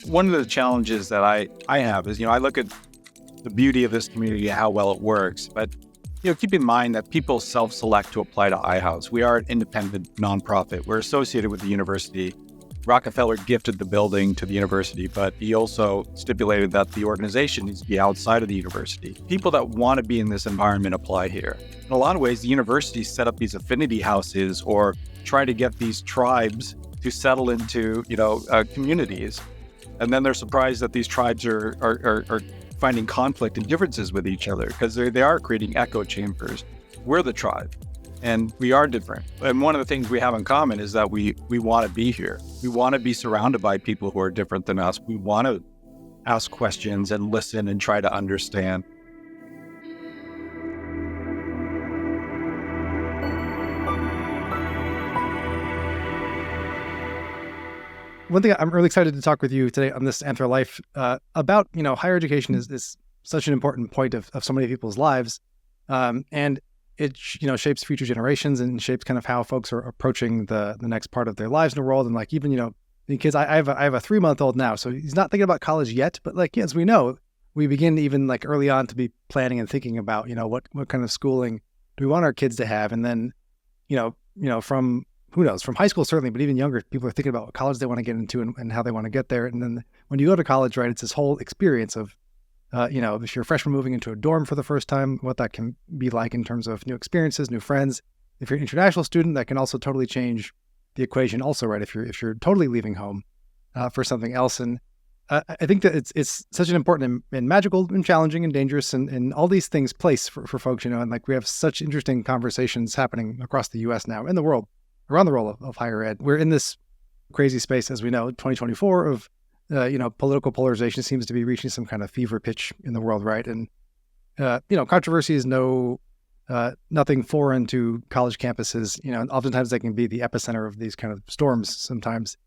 one of the challenges that I have is, I look at the beauty of this community, how well it works, but, keep in mind that people self-select to apply to iHouse. We are an independent nonprofit. We're associated with the university. Rockefeller gifted the building to the university, but he also stipulated that the organization needs to be outside of the university. People that want to be in this environment apply here. In a lot of ways, the university set up these affinity houses or try to get these tribes to settle into, communities. And then they're surprised that these tribes are finding conflict and differences with each other because they are creating echo chambers. We're the tribe. And we are different. And one of the things we have in common is that we want to be here. We want to be surrounded by people who are different than us. We want to ask questions and listen and try to understand. One thing I'm really excited to talk with you today on This Anthro Life about, higher education is such an important point of so many people's lives. And it shapes future generations and shapes kind of how folks are approaching the next part of their lives in the world. And like, even, the kids, I have a 3-month-old now, so he's not thinking about college yet, but like, as we know, we begin even like early on to be planning and thinking about, what kind of schooling do we want our kids to have? And then, from who knows, from high school, certainly, but even younger people are thinking about what college they want to get into and how they want to get there. And then when you go to college, right, it's this whole experience of, if you're a freshman moving into a dorm for the first time, what that can be like in terms of new experiences, new friends. If you're an international student, that can also totally change the equation also, right? If you're totally leaving home for something else. And I think that it's such an important and magical and challenging and dangerous and all these things place for folks, and like we have such interesting conversations happening across the US now, in the world, around the role of higher ed. We're in this crazy space, as we know, 2024 of political polarization seems to be reaching some kind of fever pitch in the world, right? And, controversy is nothing foreign to college campuses. Oftentimes they can be the epicenter of these kind of storms sometimes.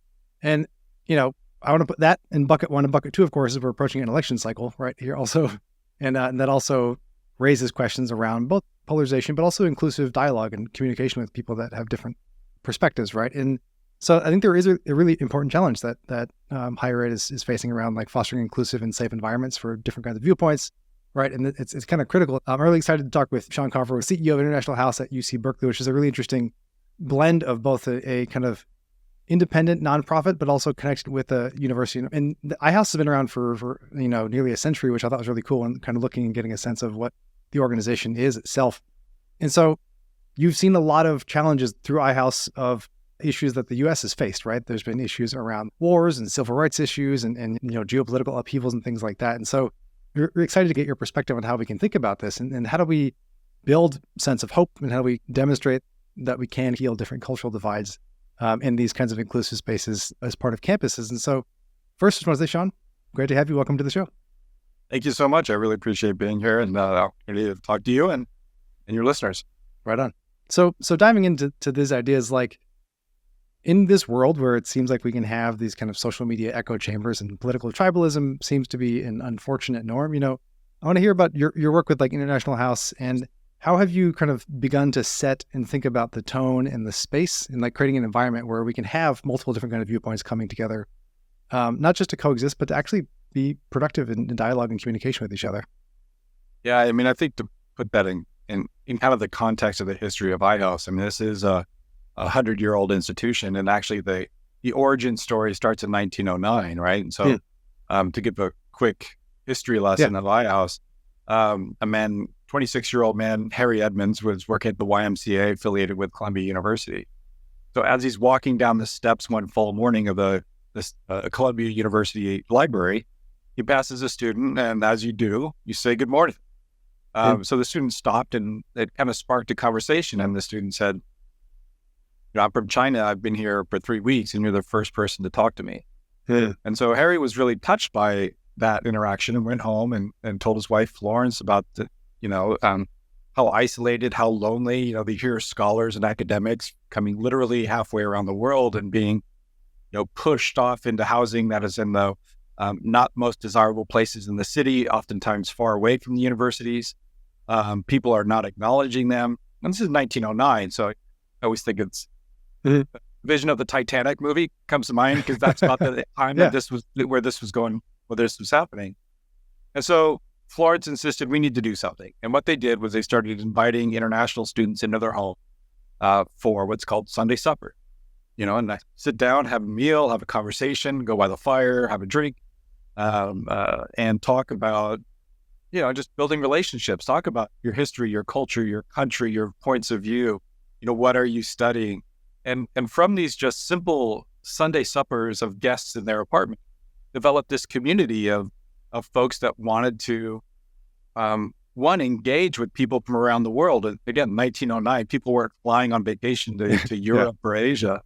And, I want to put that in bucket one. And bucket two, of course, is we're approaching an election cycle right here also. And that also raises questions around both polarization, but also inclusive dialogue and communication with people that have different perspectives, right? And so I think there is a really important challenge that higher ed is facing around like fostering inclusive and safe environments for different kinds of viewpoints, right? And it's kind of critical. I'm really excited to talk with Sean Confer, CEO of International House at UC Berkeley, which is a really interesting blend of both a kind of independent nonprofit, but also connected with a university. And the iHouse has been around for nearly a century, which I thought was really cool, and kind of looking and getting a sense of what the organization is itself. And so you've seen a lot of challenges through iHouse of issues that the U.S. has faced, right? There's been issues around wars and civil rights issues and geopolitical upheavals and things like that. And so we're excited to get your perspective on how we can think about this and how do we build sense of hope and how do we demonstrate that we can heal different cultural divides in these kinds of inclusive spaces as part of campuses. And so first, I just want to say, Sean, great to have you. Welcome to the show. Thank you so much. I really appreciate being here and the opportunity to talk to you and your listeners. Right on. So diving into these ideas, like in this world where it seems like we can have these kind of social media echo chambers and political tribalism seems to be an unfortunate norm, I want to hear about your work with like International House and how have you kind of begun to set and think about the tone and the space and like creating an environment where we can have multiple different kind of viewpoints coming together, not just to coexist, but to actually be productive in dialogue and communication with each other. Yeah, I think to put that in kind of the context of the history of iHouse, this is a 100-year-old institution, and actually the origin story starts in 1909, right? And so to give a quick history lesson of iHouse, a 26-year-old man, Harry Edmonds, was working at the YMCA affiliated with Columbia University. So as he's walking down the steps one fall morning of the Columbia University library, he passes a student, and as you do, you say good morning. So the student stopped, and it kind of sparked a conversation, and the student said, I'm from China. I've been here for 3 weeks, and you're the first person to talk to me. And so Harry was really touched by that interaction and went home and told his wife, Florence, about how isolated, how lonely, they hear scholars and academics coming literally halfway around the world and being, pushed off into housing that is in the not most desirable places in the city, oftentimes far away from the universities. People are not acknowledging them. And this is 1909, so I always think it's vision of the Titanic movie comes to mind because that's about the time Yeah. that this was where this was going, where this was happening. And so Florence insisted we need to do something. And what they did was they started inviting international students into their home for what's called Sunday supper. And I sit down, have a meal, have a conversation, go by the fire, have a drink, and talk about, just building relationships, talk about your history, your culture, your country, your points of view. What are you studying? And from these just simple Sunday suppers of guests in their apartment, developed this community of folks that wanted to, engage with people from around the world. And again, 1909, people weren't flying on vacation to Europe or Asia.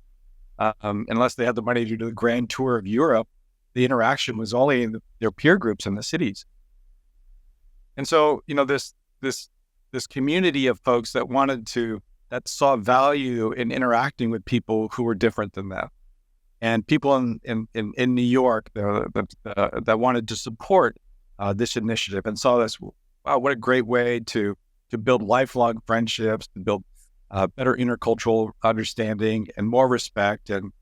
Unless they had the money to do the grand tour of Europe, the interaction was only in their peer groups in the cities. And so, this community of folks that saw value in interacting with people who were different than them, and people in New York that wanted to support this initiative and saw this. Wow, what a great way to build lifelong friendships, to build better intercultural understanding and more respect. And,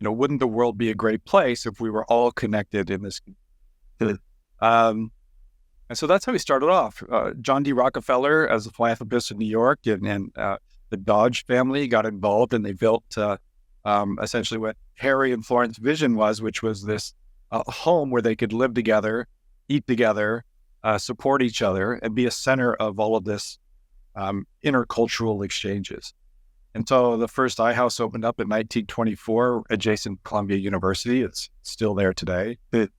wouldn't the world be a great place if we were all connected in this? And so that's how we started off. John D. Rockefeller, as a philanthropist in New York, and the Dodge family got involved, and they built essentially what Harry and Florence's vision was, which was this home where they could live together, eat together, support each other, and be a center of all of this intercultural exchanges. And so the first iHouse opened up in 1924 adjacent to Columbia University. It's still there today. It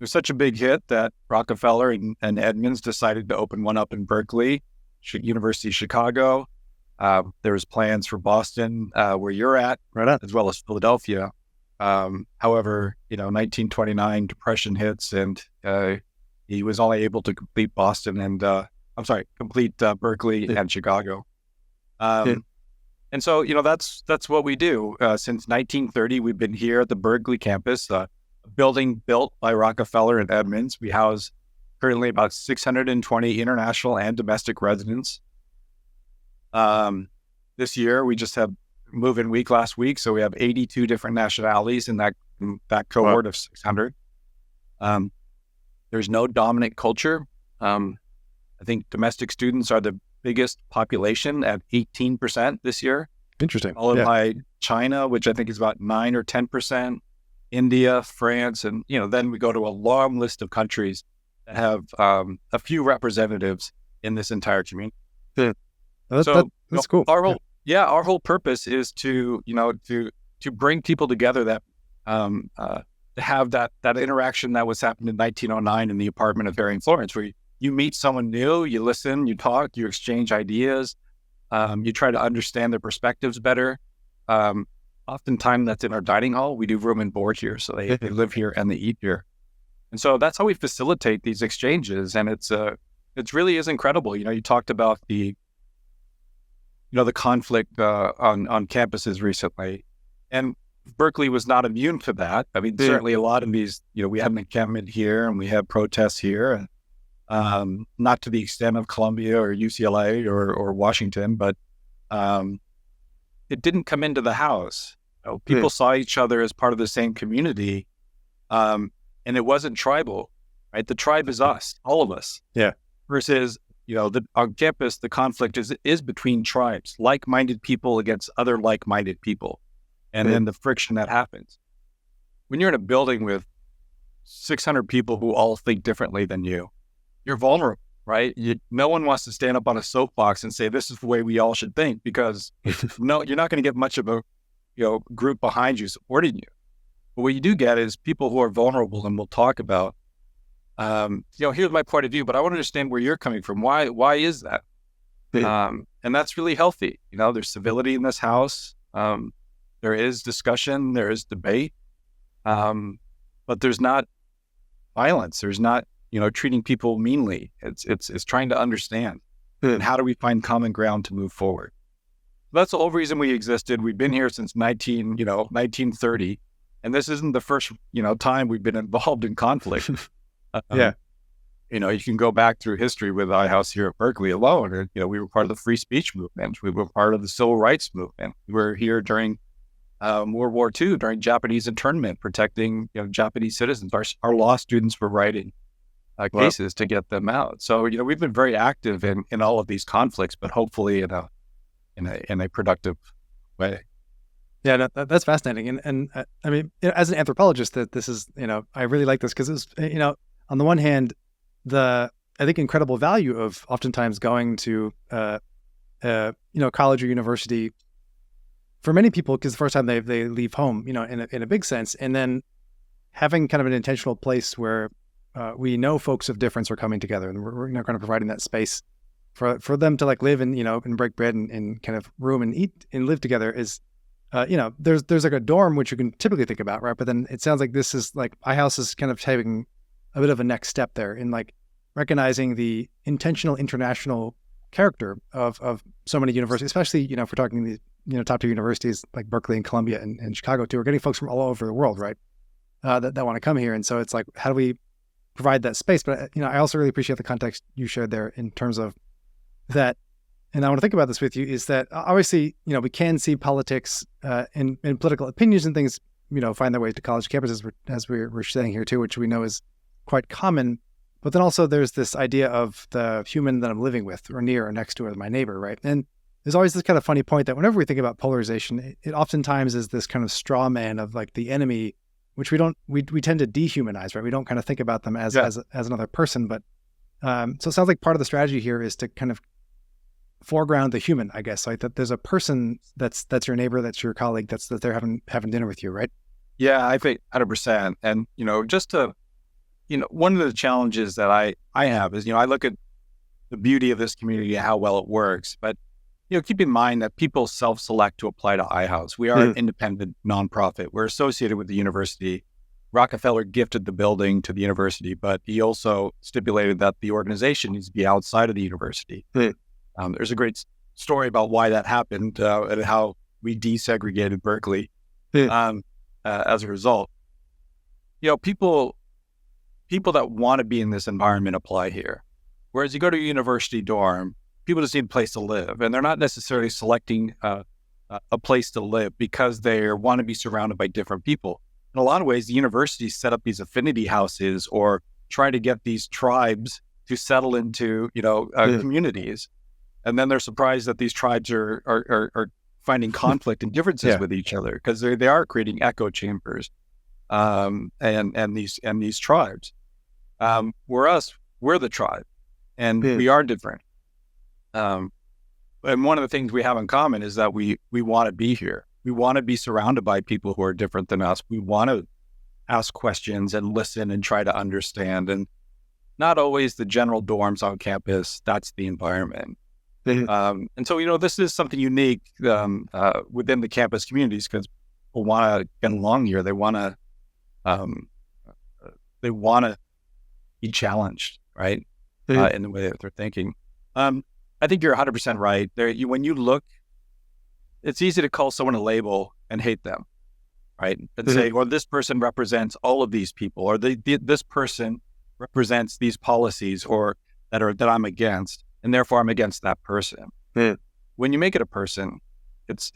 was such a big hit that Rockefeller and Edmunds decided to open one up in Berkeley, University of Chicago. There was plans for Boston, where you're at, Right on. as well as Philadelphia. However, 1929 depression hits, and he was only able to complete Boston and complete Berkeley and Chicago. And so, that's what we do. Since 1930, we've been here at the Berkeley campus, a building built by Rockefeller and Edmunds. We house currently about 620 international and domestic residents. This year, we just had move-in week last week, so we have 82 different nationalities in that cohort of 600. There's no dominant culture. I think domestic students are the biggest population at 18% this year. Interesting. Followed by China, which I think is about 9 or 10%, India, France, and then we go to a long list of countries that have a few representatives in this entire community. That's cool. Our whole purpose is to bring people together that to have that interaction that was happening in 1909 in the apartment of Harry and Florence, where you meet someone new, you listen, you talk, you exchange ideas, you try to understand their perspectives better. Oftentimes that's in our dining hall. We do room and board here, so they live here and they eat here. And so that's how we facilitate these exchanges. And it really is incredible. You talked about the conflict on campuses recently, and Berkeley was not immune to that. I mean, certainly a lot of these, we have an encampment here and we have protests here, and not to the extent of Columbia or UCLA or Washington, but it didn't come into the house. People saw each other as part of the same community, and it wasn't tribal, right? The tribe is us, all of us. Yeah. Versus, on campus, the conflict is between tribes, like-minded people against other like-minded people, and then the friction that happens. When you're in a building with 600 people who all think differently than you, you're vulnerable, right? No one wants to stand up on a soapbox and say, this is the way we all should think, because no, you're not going to get much of a group behind you supporting you. But what you do get is people who are vulnerable and will talk about, here's my point of view, but I want to understand where you're coming from. Why is that? And that's really healthy. There's civility in this house. There is discussion, there is debate, but there's not violence. There's not, treating people meanly. It's trying to understand. And how do we find common ground to move forward? That's the whole reason we existed. We've been here since 1930, and this isn't the first, time we've been involved in conflict. You can go back through history with iHouse here at Berkeley alone. We were part of the free speech movement. We were part of the civil rights movement. We were here during World War II during Japanese internment, protecting Japanese citizens. Our law students were writing cases to get them out. So we've been very active in all of these conflicts, but hopefully in a productive way. Yeah, no, that's fascinating. And I mean, as an anthropologist, that this is, I really like this because it's, on the one hand, I think incredible value of oftentimes going to, college or university for many people, because the first time they leave home, in a big sense, and then having kind of an intentional place where we know folks of difference are coming together, and we're kind of providing that space for them to like live and break bread and kind of room and eat and live together is. There's like a dorm, which you can typically think about, right? But then it sounds like this is like iHouse is kind of having a bit of a next step there in like recognizing the intentional international character of so many universities, especially, if we're talking the, top tier universities like Berkeley and Columbia and Chicago too. We're getting folks from all over the world, right? That want to come here. And so it's like, how do we provide that space? But, I also really appreciate the context you shared there in terms of that. And I want to think about this with you is that obviously, we can see politics and political opinions and things, find their way to college campuses as we're saying here too, which we know is quite common. But then also there's this idea of the human that I'm living with or near or next to or my neighbor, right? And there's always this kind of funny point that whenever we think about polarization, it oftentimes is this kind of straw man of like the enemy, which we tend to dehumanize, right? We don't kind of think about them as another person. But so it sounds like part of the strategy here is to kind of foreground the human, I guess, like that there's a person that's your neighbor, that's your colleague, that they're having dinner with you, right? Yeah, I think 100%. And, just to, one of the challenges that I have is, I look at the beauty of this community and how well it works, but, keep in mind that people self-select to apply to iHouse. We are an independent nonprofit. We're associated with the university. Rockefeller gifted the building to the university, but he also stipulated that the organization needs to be outside of the university. There's a great story about why that happened and how we desegregated Berkeley as a result. People that want to be in this environment apply here. Whereas you go to a university dorm, people just need a place to live, and they're not necessarily selecting a place to live because they want to be surrounded by different people. In a lot of ways, the universities set up these affinity houses or try to get these tribes to settle into communities. And then they're surprised that these tribes are finding conflict and differences with each other because they are creating echo chambers, and these tribes. We're the tribe, and we are different. And one of the things we have in common is that we want to be here. We want to be surrounded by people who are different than us. We want to ask questions and listen and try to understand. And not always the general dorms on campus. That's the environment. And so, this is something unique within the campus communities because people want to get along here. They want to be challenged, right? In the way that they're thinking. I think you're 100% right. When you look, it's easy to call someone a label and hate them, right? And say, well, this person represents all of these people, or this person represents these policies, or that I'm against. And therefore I'm against that person. When you make it a person, it's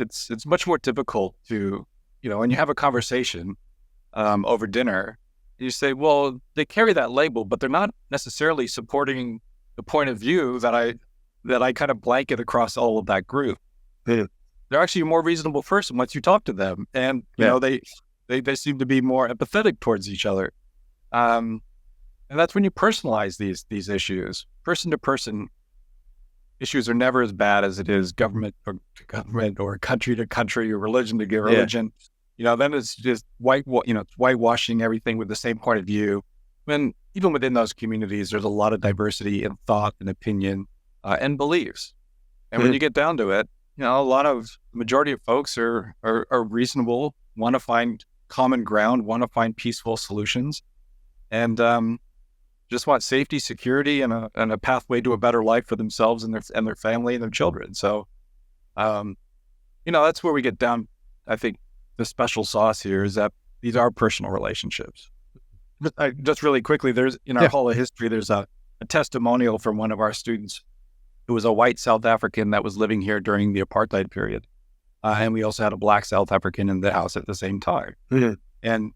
much more difficult to, when you have a conversation over dinner, you say, well, they carry that label, but they're not necessarily supporting the point of view that I kind of blanket across all of that group. They're actually a more reasonable person once you talk to them. And, they seem to be more empathetic towards each other. And that's when you personalize these issues. Person to person issues are never as bad as it is government to government or country to country or religion to religion. Then it's just whitewashing everything with the same point of view. When even within those communities, there's a lot of diversity in thought and opinion and beliefs. And when you get down to it, the majority of folks are reasonable, want to find common ground, want to find peaceful solutions, and just want safety, security, and a pathway to a better life for themselves and their family and their children. So, that's where we get down. I think the special sauce here is that these are personal relationships. Just really quickly, there's in our Hall of History, there's a testimonial from one of our students who was a white South African that was living here during the apartheid period. and we also had a Black South African in the house at the same time. Mm-hmm. And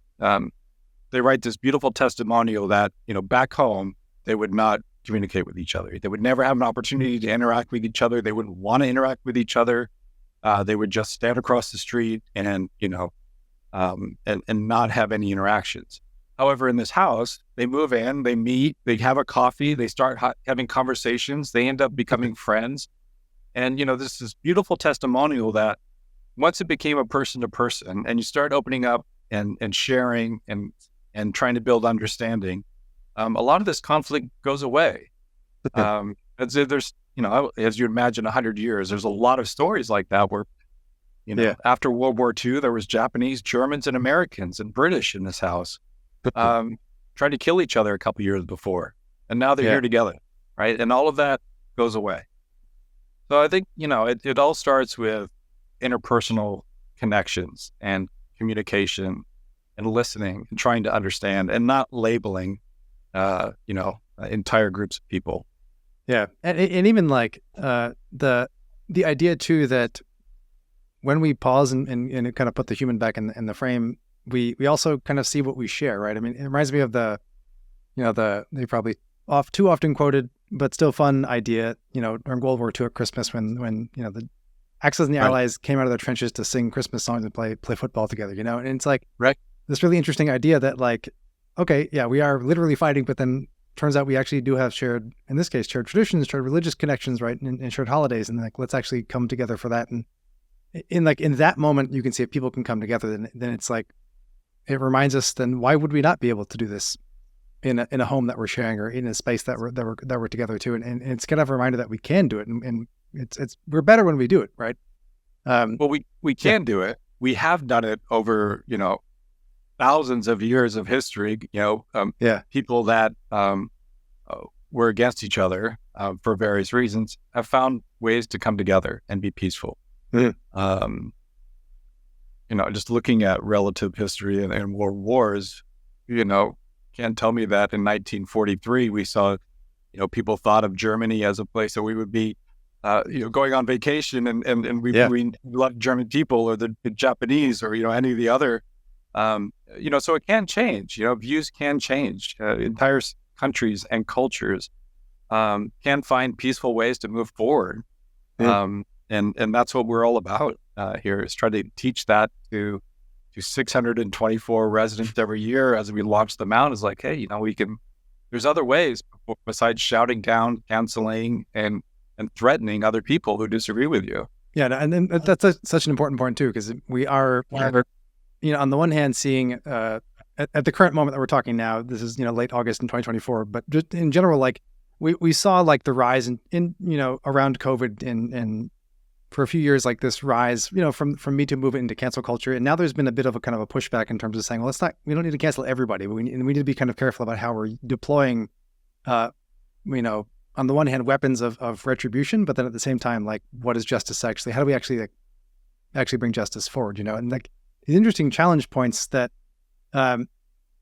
they write this beautiful testimonial that, back home, they would not communicate with each other. They would never have an opportunity to interact with each other. They wouldn't want to interact with each other. They would just stand across the street and not have any interactions. However, in this house, they move in, they meet, they have a coffee, they start having conversations, they end up becoming friends. And, this is beautiful testimonial that once it became a person to person and you start opening up and sharing and trying to build understanding, a lot of this conflict goes away. As you imagine 100 years, there's a lot of stories like that where, after World War II, there was Japanese, Germans, and Americans and British in this house, tried to kill each other a couple years before. And now they're here together, right? And all of that goes away. So I think, it all starts with interpersonal connections and communication and listening and trying to understand and not labeling, entire groups of people. Yeah. And even like the idea too, that when we pause and kind of put the human back in the frame, we also kind of see what we share, right? I mean, it reminds me of they probably too often quoted, but still fun idea, during World War II at Christmas when the Axis and the Allies came out of their trenches to sing Christmas songs and play football together, and it's like this really interesting idea that like, okay, yeah, we are literally fighting, but then turns out we actually do have shared traditions, shared religious connections, right? And shared holidays. And like, let's actually come together for that. And in that moment, you can see if people can come together, then it's like, it reminds us, then why would we not be able to do this in a home that we're sharing or in a space that we're together too? And it's kind of a reminder that we can do it. And we're better when we do it, right? Well, we can do it. We have done it over, thousands of years of history, people that were against each other for various reasons have found ways to come together and be peaceful. Mm-hmm. Just looking at relative history and world wars, can't tell me that in 1943 we saw, people thought of Germany as a place that we would be, going on vacation and we loved German people or the Japanese or, any of the other. So it can change, views can change, entire countries and cultures, can find peaceful ways to move forward. And that's what we're all about, here, is try to teach that to 624 residents every year as we launch them out. Is like, hey, there's other ways besides shouting down, canceling and threatening other people who disagree with you. Yeah. And that's such an important point too, because we are, on the one hand, seeing at the current moment that we're talking now, this is, late August in 2024, but just in general, like we saw like the rise in around COVID and for a few years, like this rise, from Me Too movement into cancel culture. And now there's been a bit of a kind of a pushback in terms of saying, well, we don't need to cancel everybody, but we need to be kind of careful about how we're deploying, on the one hand, weapons of retribution, but then at the same time, like, what is justice actually? How do we actually bring justice forward? And like these interesting challenge points that, on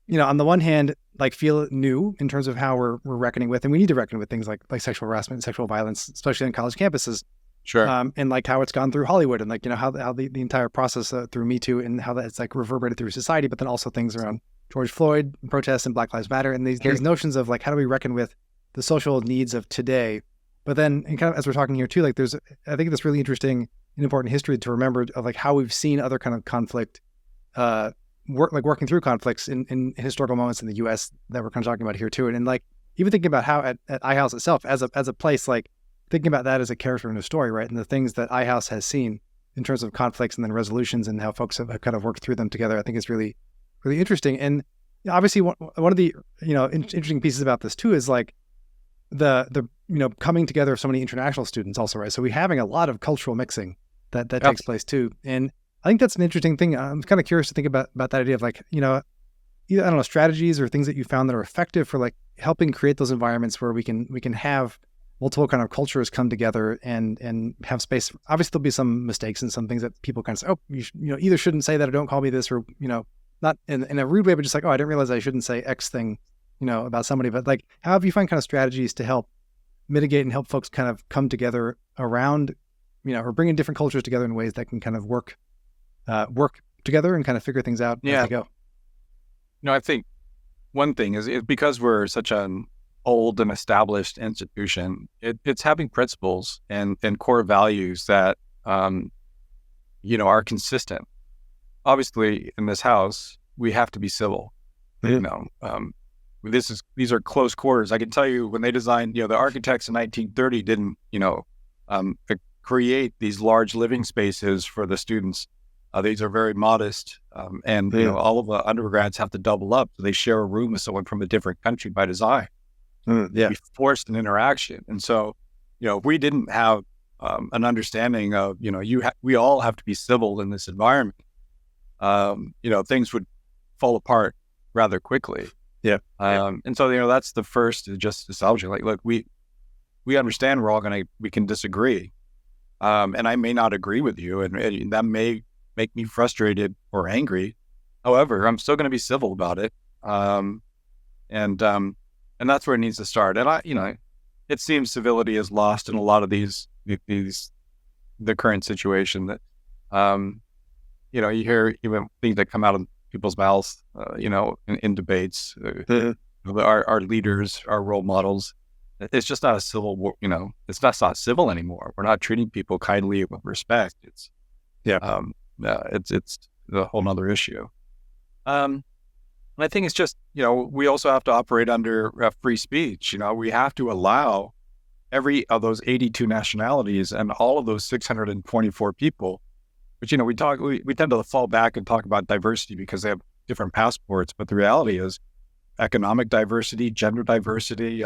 the one hand, like feel new in terms of how we're reckoning with, and we need to reckon with things like sexual harassment and sexual violence, especially on college campuses. Sure. And like how it's gone through Hollywood and like, how the entire process through Me Too and how that's like reverberated through society, but then also things around George Floyd protests and Black Lives Matter and these notions of like, how do we reckon with the social needs of today? But then, and kind of as we're talking here too, like I think that's really interesting and important history to remember of like how we've seen other kind of conflict, working through conflicts in historical moments in the U.S. that we're kind of talking about here too. And like even thinking about how at iHouse itself as a place, like thinking about that as a character in a story, right? And the things that iHouse has seen in terms of conflicts and then resolutions and how folks have kind of worked through them together, I think is really, really interesting. And obviously one of the, interesting pieces about this too is like the coming together of so many international students also, right? So we're having a lot of cultural mixing that takes place too. And I think that's an interesting thing. I'm kind of curious to think about that idea of like, either, I don't know, strategies or things that you found that are effective for like helping create those environments where we can have multiple kind of cultures come together and have space. Obviously there'll be some mistakes and some things that people kind of say, oh, you either shouldn't say that or don't call me this, or, not in a rude way, but just like, oh, I didn't realize I shouldn't say X thing, about somebody. But like, how have you find kind of strategies to help mitigate and help folks kind of come together around or bringing different cultures together in ways that can kind of work together and kind of figure things out as they go. I think one thing is because we're such an old and established institution, it's having principles and core values that, are consistent. Obviously, in this house, we have to be civil. These are close quarters. I can tell you when they designed, the architects in 1930 didn't, create these large living spaces for the students. These are very modest, and all of the undergrads have to double up, so they share a room with someone from a different country by design. We forced an interaction, and so if we didn't have an understanding of we all have to be civil in this environment, things would fall apart rather quickly. And so that's the first, just establishing like, look, we understand we can disagree, and I may not agree with you, and that may make me frustrated or angry. However, I'm still going to be civil about it. And that's where it needs to start. And it seems civility is lost in a lot of the current situation that, you hear even things that come out of people's mouths, in debates, our leaders, our role models. It's just not a civil, it's not civil anymore. We're not treating people kindly with respect. It's a whole nother issue. And I think it's just, we also have to operate under free speech. We have to allow every of those 82 nationalities and all of those 624 people, which, we tend to fall back and talk about diversity because they have different passports. But the reality is economic diversity, gender diversity,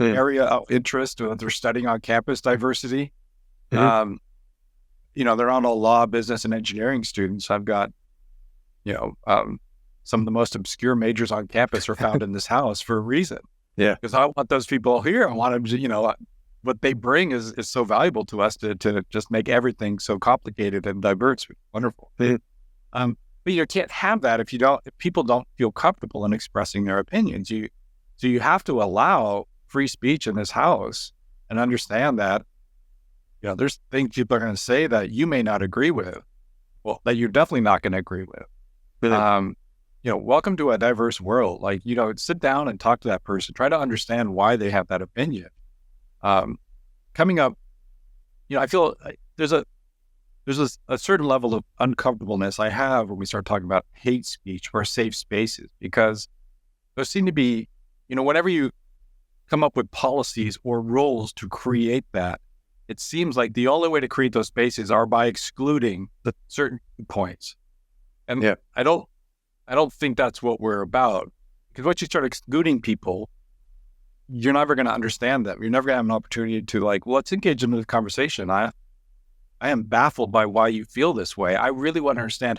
area of interest that they're studying on campus diversity. They're on all law, business, and engineering students. I've got, some of the most obscure majors on campus are found in this house for a reason. Because I want those people here. I want them to, what they bring is so valuable to us to just make everything so complicated and diverse. Wonderful. But you can't have that if people don't feel comfortable in expressing their opinions. So you have to allow free speech in this house and understand that, there's things people are going to say that you may not agree with. Well, that you're definitely not going to agree with. Welcome to a diverse world. Like, sit down and talk to that person. Try to understand why they have that opinion. Coming up, I feel like there's a certain level of uncomfortableness I have when we start talking about hate speech or safe spaces, because there seem to be, whenever you come up with policies or rules to create that, it seems like the only way to create those spaces are by excluding the certain points. And I don't think that's what we're about, because once you start excluding people, you're never going to understand them. You're never going to have an opportunity to let's engage in the conversation. I am baffled by why you feel this way. I really want to understand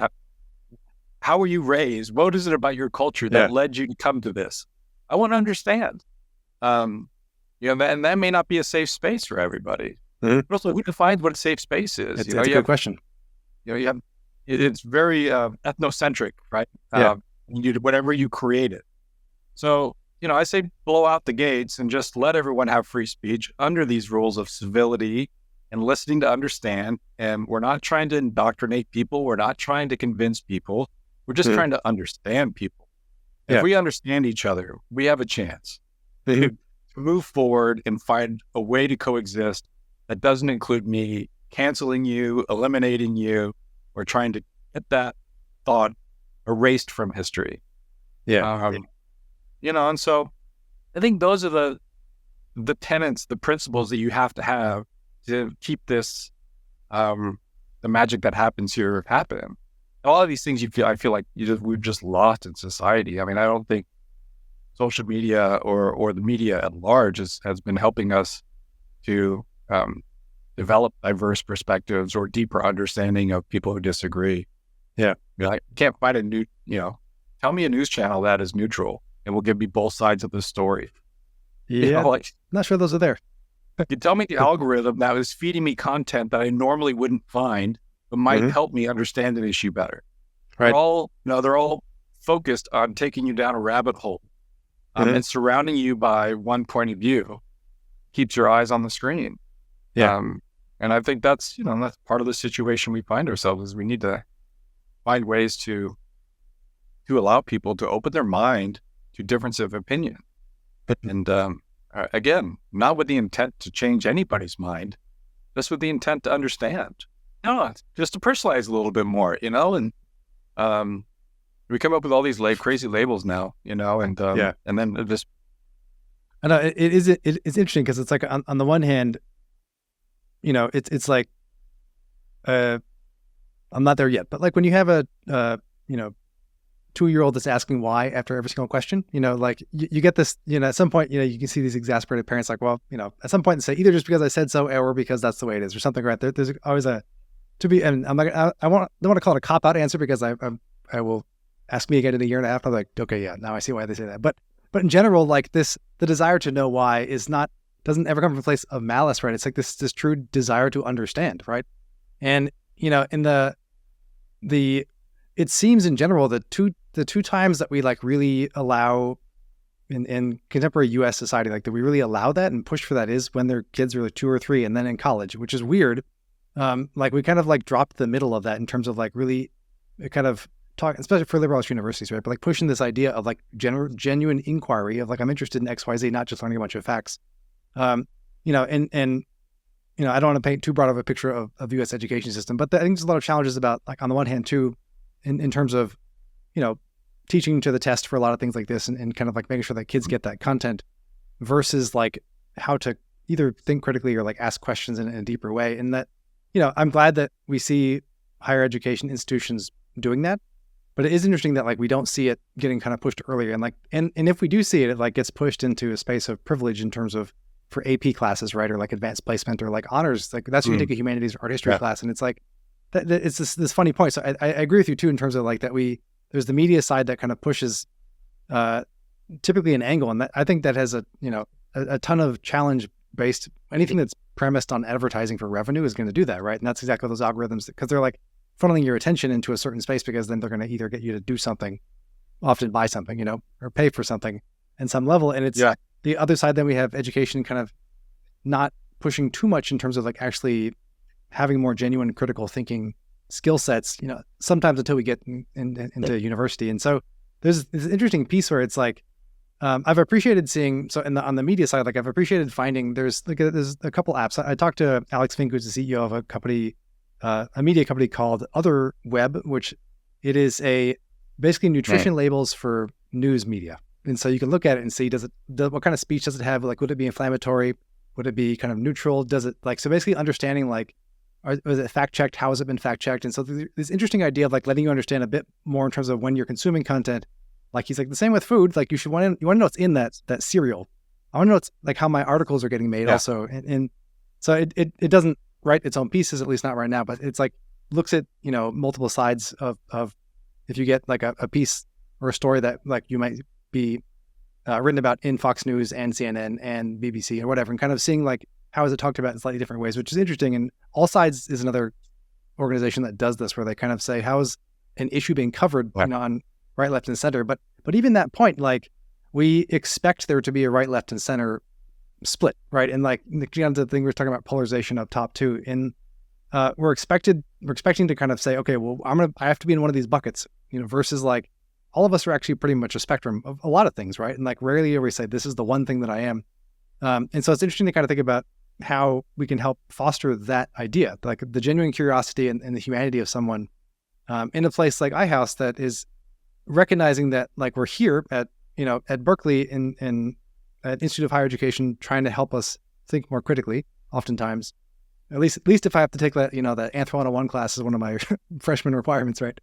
how were you raised? What is it about your culture that led you to come to this? I want to understand. And that may not be a safe space for everybody. But also, who defines what a safe space is? It's a good question. It's very ethnocentric, right? Whatever you create it. So, I say blow out the gates and just let everyone have free speech under these rules of civility and listening to understand. And we're not trying to indoctrinate people. We're not trying to convince people. We're just trying to understand people. If we understand each other, we have a chance to move forward and find a way to coexist that doesn't include me canceling you, eliminating you, or trying to get that thought erased from history. And so I think those are the tenets, the principles that you have to keep this, the magic that happens here happen. A lot of these things I feel like we've just lost in society. I don't think social media or the media at large has been helping us to develop diverse perspectives or deeper understanding of people who disagree. I can't find tell me a news channel that is neutral and will give me both sides of the story. Not sure those are there. You tell me the algorithm that was feeding me content that I normally wouldn't find, but might help me understand an issue better. Right. They're all focused on taking you down a rabbit hole and surrounding you by one point of view. Keeps your eyes on the screen. And I think that's, that's part of the situation we find ourselves is we need to find ways to allow people to open their mind to difference of opinion. And again, not with the intent to change anybody's mind, just with the intent to understand. No, just to personalize a little bit more, and we come up with all these crazy labels now, and then it just. I know it's interesting because it's like on the one hand, it's like, I'm not there yet, but like when you have a 2-year-old that's asking why after every single question, like you get this, at some point, you can see these exasperated parents like, well, at some point they say either just because I said so or because that's the way it is or something, right? There's always and I'm like, don't want to call it a cop-out answer because I will ask me again in a year and a half. I'm like, okay, yeah, now I see why they say that. But in general, like the desire to know why doesn't ever come from a place of malice, right? It's like this true desire to understand, right? And, in it seems in general that the two times that we like really allow in contemporary US society, like that we really allow that and push for that is when their kids are like 2 or 3 and then in college, which is weird. Like we kind of like dropped the middle of that in terms of like really kind of talk, especially for liberal arts universities, right? But like pushing this idea of like genuine inquiry of like, I'm interested in XYZ, not just learning a bunch of facts. And I don't want to paint too broad of a picture of the US education system, but I think there's a lot of challenges about like on the one hand too, in terms of, teaching to the test for a lot of things like this and kind of like making sure that kids get that content versus like how to either think critically or like ask questions in a deeper way. And that, I'm glad that we see higher education institutions doing that, but it is interesting that like we don't see it getting kind of pushed earlier. And like, and if we do see it, it like gets pushed into a space of privilege in terms of for AP classes, right? Or like advanced placement or like honors, like that's when you take a humanities or art history class. And it's like, it's this funny point. So I agree with you too, in terms of like that there's the media side that kind of pushes typically an angle. And that I think that has a ton of challenge based, anything that's premised on advertising for revenue is going to do that. Right. And that's exactly those algorithms because they're like funneling your attention into a certain space because then they're going to either get you to do something, often buy something, or pay for something in some level. And it's the other side. Then we have education kind of not pushing too much in terms of like actually having more genuine critical thinking skill sets, sometimes until we get into university. And so there's this interesting piece where it's like, I've appreciated seeing, so on the media side, like I've appreciated finding there's a couple apps. I talked to Alex Fink, who's the CEO of a company, a media company called Other Web, which it is basically nutrition labels for news media. And so you can look at it and see, what kind of speech does it have? Like, would it be inflammatory? Would it be kind of neutral? Does it so basically understanding like, was it fact checked? How has it been fact checked? And so this interesting idea of like letting you understand a bit more in terms of when you're consuming content. Like he's like the same with food. Like you want to know what's in that cereal. I want to know it's like how my articles are getting made also. And so it doesn't write its own pieces, at least not right now. But it's like looks at multiple sides of if you get like a piece or a story that like you might be written about in Fox News and CNN and BBC or whatever, and kind of seeing like how is it talked about in slightly different ways, which is interesting. And All Sides is another organization that does this, where they kind of say, how is an issue being covered on right, left, and center? But even that point, like we expect there to be a right, left, and center split, right? And like the thing we were talking about polarization up top too. And we're expecting to kind of say, okay, well, I have to be in one of these buckets, versus like all of us are actually pretty much a spectrum of a lot of things, right? And like rarely are we say this is the one thing that I am. And so it's interesting to kind of think about how we can help foster that idea, like the genuine curiosity and the humanity of someone in a place like iHouse that is recognizing that like we're here at Berkeley in at Institute of Higher Education trying to help us think more critically. Oftentimes, at least if I have to take that, the Anthro 101 class is one of my freshman requirements, right?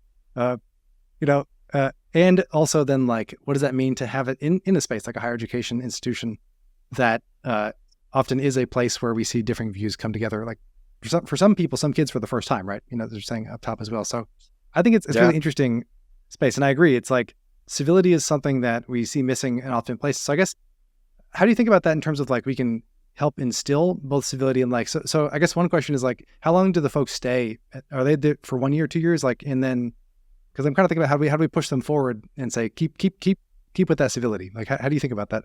And also then like, what does that mean to have it in a space like a higher education institution that often is a place where we see different views come together, like for some people, some kids for the first time, right? They're saying up top as well. So I think it's really interesting space. And I agree. It's like civility is something that we see missing in often places. So I guess, how do you think about that in terms of like, we can help instill both civility and like, so I guess one question is like, how long do the folks stay? Are they there for 1 year, 2 years? Like, and then, cause I'm kind of thinking about how do we push them forward and say, keep with that civility. Like, how do you think about that?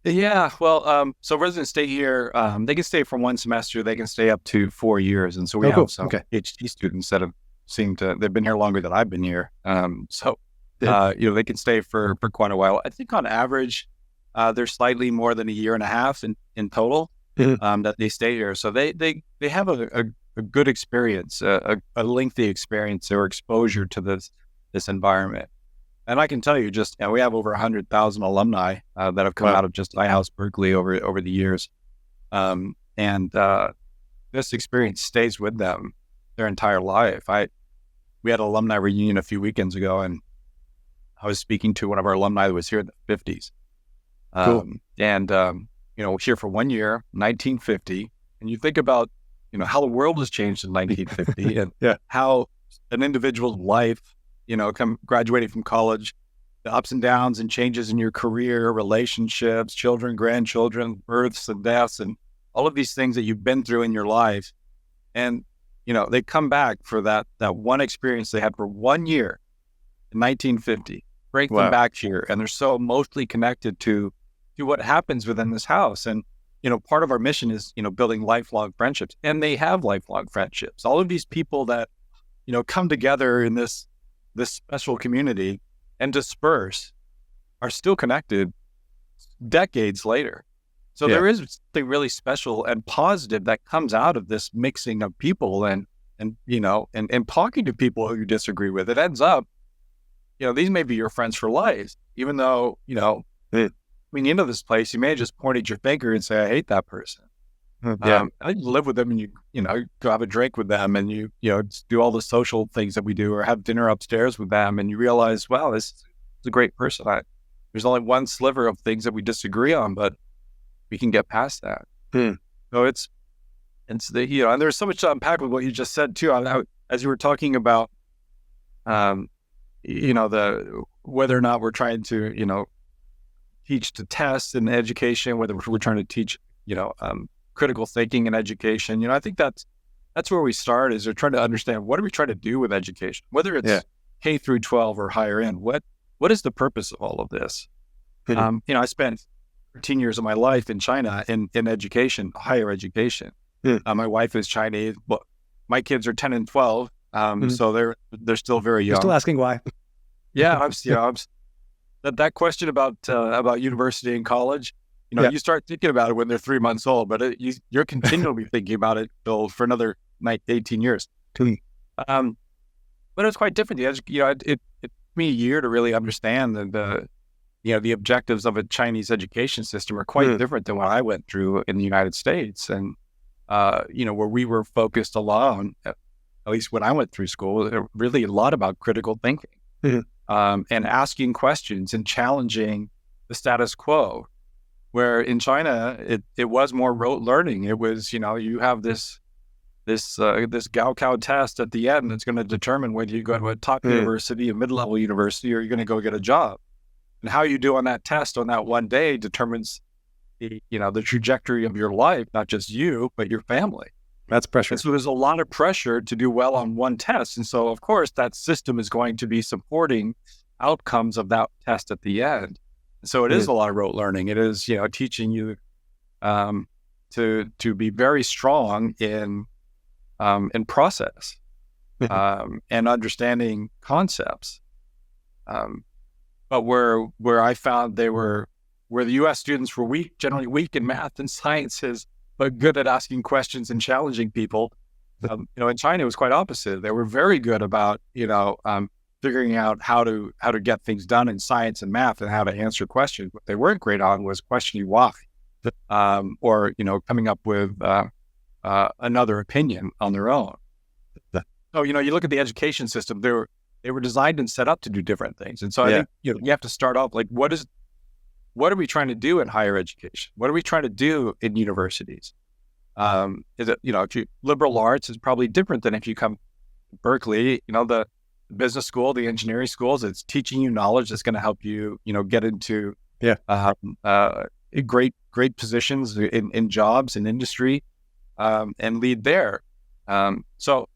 Yeah, well, so residents stay here. They can stay for one semester. They can stay up to 4 years, and so we Oh, have cool. some Okay. PhD students that have seemed to. They've been here longer than I've been here. Good. They can stay for quite a while. I think on average, they're slightly more than a year and a half in total Mhm. that they stay here. So they have a good experience, a lengthy experience or exposure to this environment. And I can tell you, just we have over 100,000 alumni that have come Wow. out of just iHouse Berkeley over the years, and this experience stays with them their entire life. We had an alumni reunion a few weekends ago, and I was speaking to one of our alumni that was here in the 50s, Cool. here for 1 year, 1950, and you think about how the world has changed in 1950 and Yeah. how an individual's life, graduating from college, the ups and downs and changes in your career, relationships, children, grandchildren, births and deaths, and all of these things that you've been through in your life. And, they come back for that one experience they had for 1 year in 1950, bring them Wow. back here. And they're so emotionally connected to what happens within this house. And, part of our mission is, building lifelong friendships, and they have lifelong friendships. All of these people that, come together in this special community and disperse are still connected decades later. So Yeah. there is something really special and positive that comes out of this mixing of people and talking to people who you disagree with. It ends up, these may be your friends for life, even though, Mm. when you into this place, you may have just pointed your finger and say, I hate that person. Yeah. I live with them, and you go have a drink with them, and you do all the social things that we do, or have dinner upstairs with them, and you realize, wow, this is a great person. There's only one sliver of things that we disagree on, but we can get past that. Hmm. So it's and there's so much to unpack with what you just said too. As you were talking about, um, the whether or not we're trying to, teach to test in education, whether we're trying to teach, critical thinking in education. I think that's where we start, is they're trying to understand, what are we trying to do with education, whether it's Yeah. K through 12 or higher end. What is the purpose of all of this? Mhm. I spent 13 years of my life in China in education, higher education. Hmm. My wife is Chinese, but my kids are 10 and 12, Mhm. so they're still very You're still young. asking why. Yeah, that question about university and college, Yeah. you start thinking about it when they're 3 months old, but you're continually thinking about it, Bill, for another 18 years. Hmm. But it's quite different. It took me a year to really understand the objectives of a Chinese education system are quite Hmm. different than what I went through in the United States, and where we were focused a lot on, at least when I went through school, really a lot about critical thinking. Mhm. And asking questions and challenging the status quo. Where in China, it was more rote learning. It was, you have this Gaokao test at the end that's going to determine whether you go to a top Hmm. university, a mid-level university, or you're going to go get a job. And how you do on that test on that one day determines the trajectory of your life, not just you, but your family. That's pressure. And so there's a lot of pressure to do well on one test. And so, of course, that system is going to be supporting outcomes of that test at the end. So it is a lot of rote learning. It is, teaching you to be very strong in process and understanding concepts. But where I found where the U.S. students were generally weak in math and sciences, but good at asking questions and challenging people. In China, it was quite opposite. They were very good about, figuring out how to get things done in science and math and how to answer questions. What they weren't great on was questioning why, or, coming up with another opinion on their own. So, you look at the education system, they were designed and set up to do different things. And so I think, you have to start off like, what are we trying to do in higher education? What are we trying to do in universities? Is it, if you liberal arts is probably different than if you come to Berkeley, the business school, the engineering schools, it's teaching you knowledge that's going to help you, get into great positions in jobs and industry, and lead there. So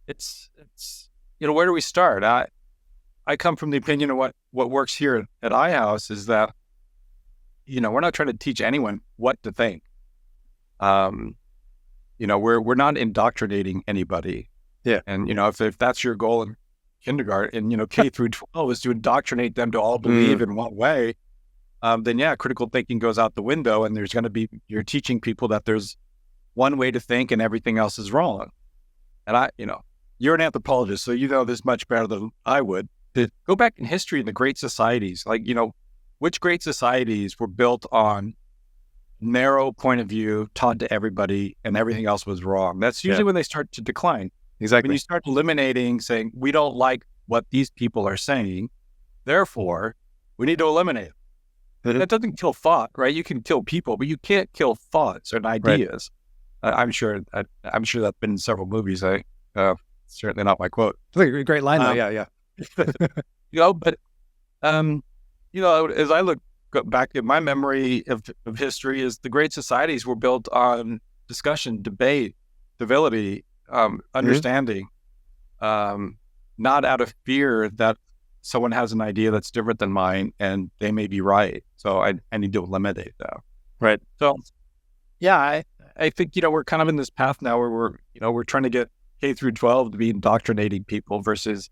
it's where do we start? I come from the opinion of what works here at iHouse is that we're not trying to teach anyone what to think. We're not indoctrinating anybody. Yeah. And, if that's your goal in kindergarten, and, K through 12 is to indoctrinate them to all believe in one way, then critical thinking goes out the window, and you're teaching people that there's one way to think and everything else is wrong. And you're an anthropologist, so you know this much better than I would. To go back in history in the great societies, which great societies were built on narrow point of view, taught to everybody, and everything else was wrong? That's usually when they start to decline. Exactly. When you start eliminating, saying, we don't like what these people are saying, therefore, we need to eliminate it. That doesn't kill thought, right? You can kill people, but you can't kill thoughts and ideas. Right. I'm sure that's been in several movies. Certainly not my quote. It's a great line, though. Yeah. But as I go back in my memory of history, is the great societies were built on discussion, debate, civility, understanding, not out of fear that someone has an idea that's different than mine and they may be right. So I need to eliminate that. Right. So, I think, we're kind of in this path now where we're trying to get K through 12 to be indoctrinating people versus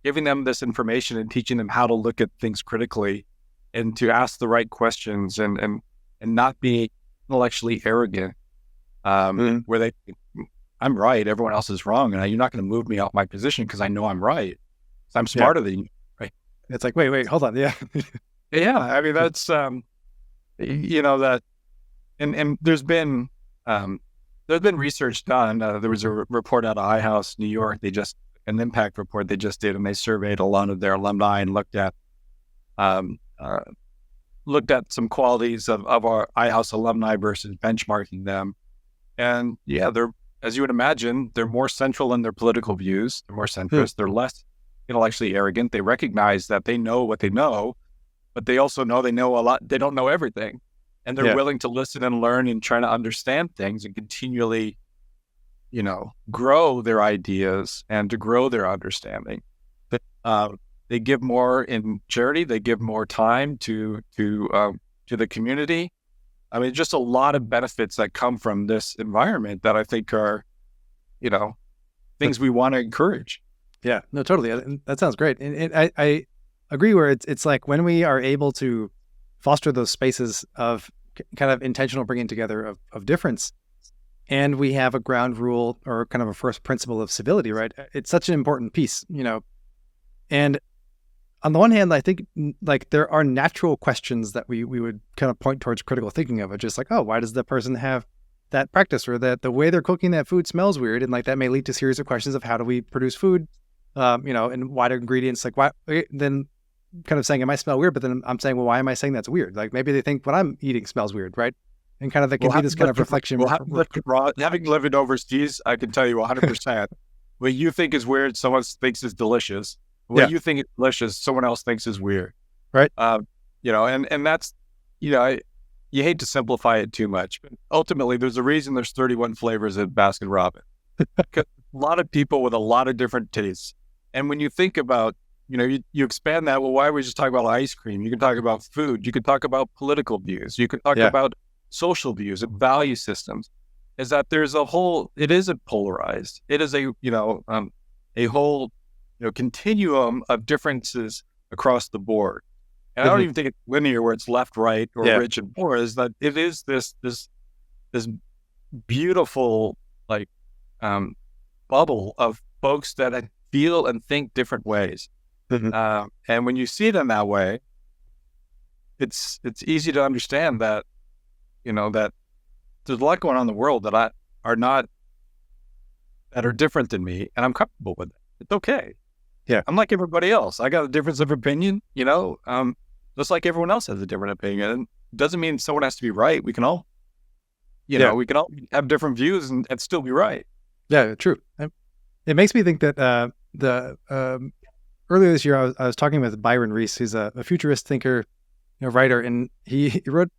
giving them this information and teaching them how to look at things critically and to ask the right questions and not be intellectually arrogant, where they think, I'm right, everyone else is wrong, and you're not going to move me off my position because I know I'm right. I'm smarter than you, right? It's like, wait, hold on. Yeah. Yeah. I mean, that's, that, and there's been research done. There was a report out of House, New York. An impact report they just did, and they surveyed a lot of their alumni and looked at some qualities of our House alumni versus benchmarking them. And they're, as you would imagine, they're more central in their political views. They're more centrist. They're less intellectually arrogant. They recognize that they know what they know, but they also know they know a lot. They don't know everything. And they're willing to listen and learn and try to understand things and continually, grow their ideas and to grow their understanding. They give more in charity. They give more time to the community. I mean, just a lot of benefits that come from this environment that I think are, things we want to encourage. Yeah, no, totally. That sounds great. And I agree where it's like when we are able to foster those spaces of kind of intentional bringing together of difference, and we have a ground rule or kind of a first principle of civility, right? It's such an important piece, and on the one hand, I think like there are natural questions that we would kind of point towards critical thinking of it, just like, oh, why does the person have that practice, or that the way they're cooking that food smells weird? And like that may lead to a series of questions of how do we produce food, and why do ingredients, like why, then kind of saying it might smell weird, but then I'm saying, well, why am I saying that's weird? Like maybe they think what I'm eating smells weird, right? And kind of that can be this kind of reflection. Having lived overseas, I can tell you 100%, what you think is weird, someone thinks is delicious. What you think is delicious, someone else thinks is weird. Right. And that's, you hate to simplify it too much, but ultimately there's a reason there's 31 flavors at Baskin Robbins. A lot of people with a lot of different tastes. And when you think about, you expand that, well, why are we just talking about ice cream? You can talk about food. You can talk about political views. You can talk about social views and value systems. Is that there's it is a polarized. It is a whole, continuum of differences across the board. And I don't even think it's linear where it's left, right, or rich and poor. Is that it is this beautiful bubble of folks that feel and think different ways. And when you see it in that way, it's easy to understand that that there's a lot going on in the world that are different than me, and I'm comfortable with it. It's okay. Yeah, I'm like everybody else. I got a difference of opinion, just like everyone else has a different opinion. And it doesn't mean someone has to be right. We can all, we can all have different views and still be right. Yeah, true. It makes me think that earlier this year, I was talking with Byron Reese, who's a futurist thinker, writer, and he wrote,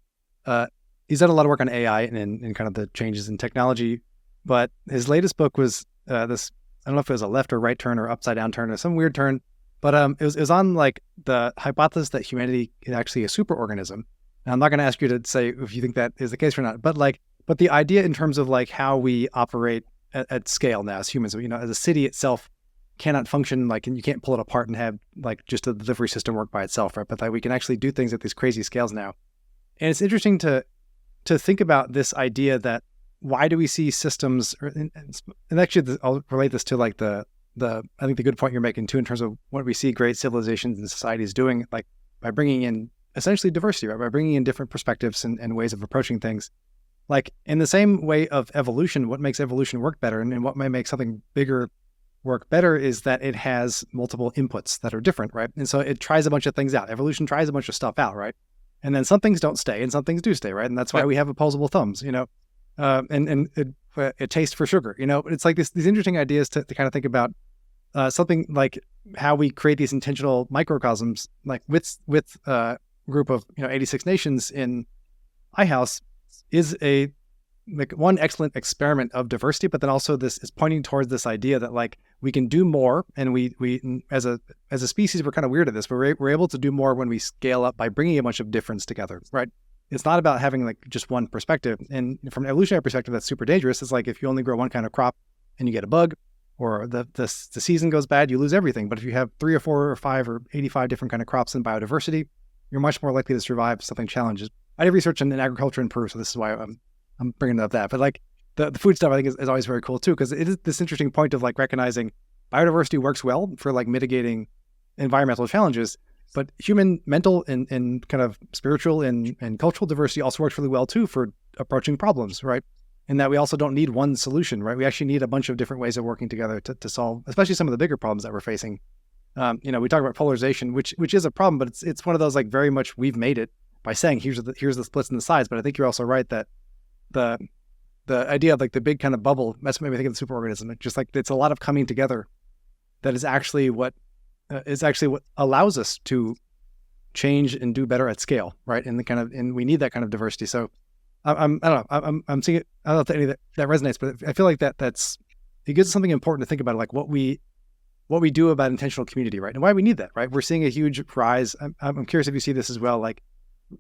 he's done a lot of work on AI and kind of the changes in technology. But his latest book was this, I don't know if it was a left or right turn or upside down turn or some weird turn, but it was on like the hypothesis that humanity is actually a superorganism. And I'm not going to ask you to say if you think that is the case or not, but the idea in terms of like how we operate at scale now as humans, as a city itself cannot function and you can't pull it apart and have like just a delivery system work by itself, right? But like we can actually do things at these crazy scales now. And it's interesting to think about this idea that why do we see systems, and actually I'll relate this to like I think the good point you're making too, in terms of what we see great civilizations and societies doing, like by bringing in essentially diversity, right? By bringing in different perspectives and ways of approaching things. Like in the same way of evolution, what makes evolution work better and what may make something bigger work better is that it has multiple inputs that are different, right? And so it tries a bunch of things out. Evolution tries a bunch of stuff out, right? And then some things don't stay and some things do stay, right? And that's why we have opposable thumbs, and a taste for sugar, It's like these interesting ideas to kind of think about something like how we create these intentional microcosms, like with a group of 86 nations in iHouse is one excellent experiment of diversity, but then also this is pointing towards this idea that like we can do more, and we as a species we're kind of weird at this, but we're able to do more when we scale up by bringing a bunch of difference together, right? It's not about having like just one perspective, and from an evolutionary perspective, that's super dangerous. It's like if you only grow one kind of crop and you get a bug, or the season goes bad, you lose everything. But if you have 3 or 4 or 5 or 85 different kind of crops and biodiversity, you're much more likely to survive something challenges. I did research in agriculture in Peru, so this is why I'm bringing up that. But like the food stuff, I think is always very cool too, because it is this interesting point of like recognizing biodiversity works well for like mitigating environmental challenges, but human mental and kind of spiritual and cultural diversity also works really well too for approaching problems, right? And that we also don't need one solution, right? We actually need a bunch of different ways of working together to solve, especially some of the bigger problems that we're facing. We talk about polarization, which is a problem, but it's one of those like very much we've made it by saying here's the splits in the sides. But I think you're also right that the idea of like the big kind of bubble, that's what made me think of the superorganism. It's just like it's a lot of coming together that is actually what allows us to change and do better at scale, right? And we need that kind of diversity. So I don't know. I'm seeing it. I don't know if any of that resonates, but I feel like it gives us something important to think about, like what we do about intentional community, right? And why we need that, right? We're seeing a huge rise. I'm curious if you see this as well. Like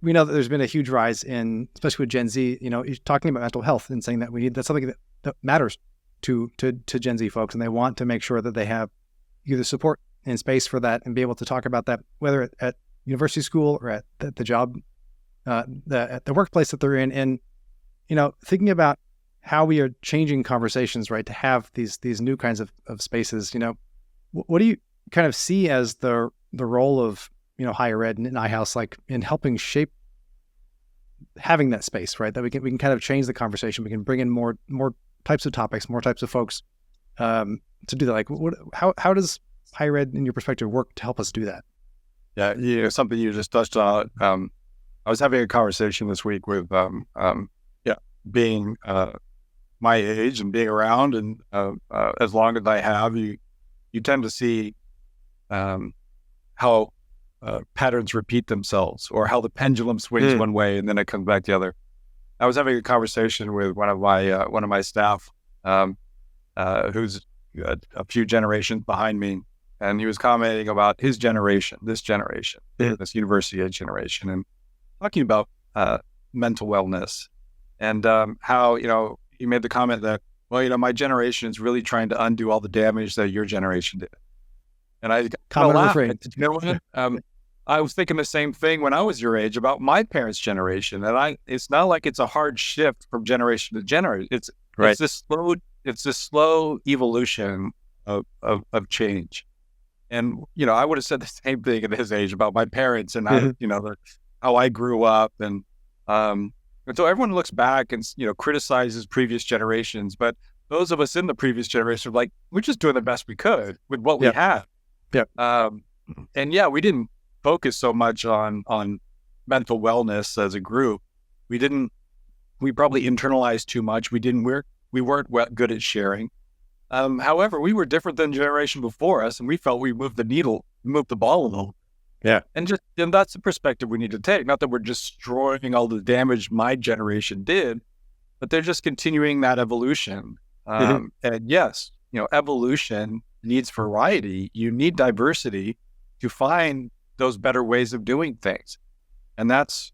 we know that there's been a huge rise in, especially with Gen Z, talking about mental health and saying that that's something that matters to Gen Z folks, and they want to make sure that they have either support and space for that and be able to talk about that, whether at university, school, or at the job, at the workplace that they're in. And, thinking about how we are changing conversations, right, to have these new kinds of spaces, what do you kind of see as the role of, higher ed and iHouse, like in helping shape having that space, right? That we can kind of change the conversation. We can bring in more types of topics, more types of folks to do that. Like how does higher ed in your perspective work to help us do that? Yeah, something you just touched on. I was having a conversation this week with, being my age and being around, and as long as I have, you tend to see how patterns repeat themselves, or how the pendulum swings one way and then it comes back the other. I was having a conversation with one of my staff, who's a few generations behind me, and he was commenting about his generation, this university age generation, and talking about mental wellness, and how he made the comment that, well, my generation is really trying to undo all the damage that your generation did. And I laughed. I was thinking the same thing when I was your age about my parents' generation, and it's not like it's a hard shift from generation to generation. It's this slow evolution of change. And I would have said the same thing at his age about my parents and how I grew up, and so everyone looks back and criticizes previous generations, but those of us in the previous generation are like, we're just doing the best we could with what we had. And we didn't focus so much on mental wellness as a group. We probably internalized too much. We weren't good at sharing. However, we were different than the generation before us, and we felt we moved the ball a little. Yeah. And that's the perspective we need to take. Not that we're destroying all the damage my generation did, but they're just continuing that evolution. And yes, evolution needs variety. You need diversity to find those better ways of doing things. And that's,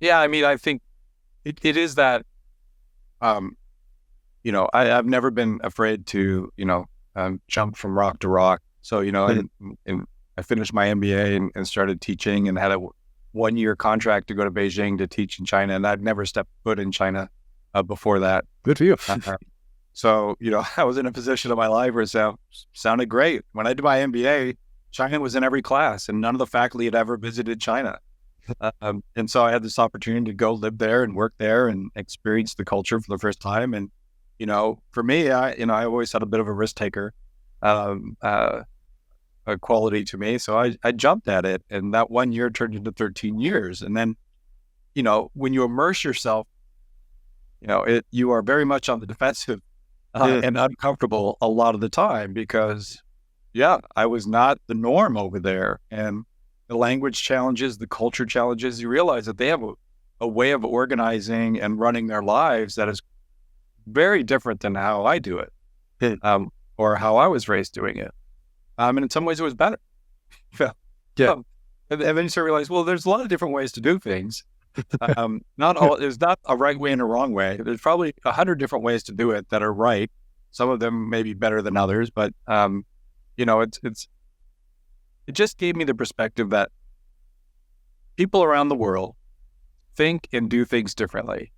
Yeah, I mean, I think it is that, um, I've never been afraid to, jump from rock to rock. So, and I finished my MBA and started teaching and had a 1-year contract to go to Beijing to teach in China. And I'd never stepped foot in China before that. Good for you. So, I was in a position of my life where it sounded great. When I did my MBA, China was in every class and none of the faculty had ever visited China. And so I had this opportunity to go live there and work there and experience the culture for the first time. And, for me, I always had a bit of a risk taker a quality to me. So I jumped at it, and that 1 year turned into 13 years. And then, when you immerse yourself, you are very much on the defensive and uncomfortable a lot of the time because, I was not the norm over there. And the language challenges, the culture challenges, you realize that they have a way of organizing and running their lives that is very different than how I do it, or how I was raised doing it. And in some ways it was better. And then you start to realize, well, there's a lot of different ways to do things. There's not a right way and a wrong way. There's probably 100 different ways to do it that are right. Some of them may be better than others, but it just gave me the perspective that people around the world think and do things differently,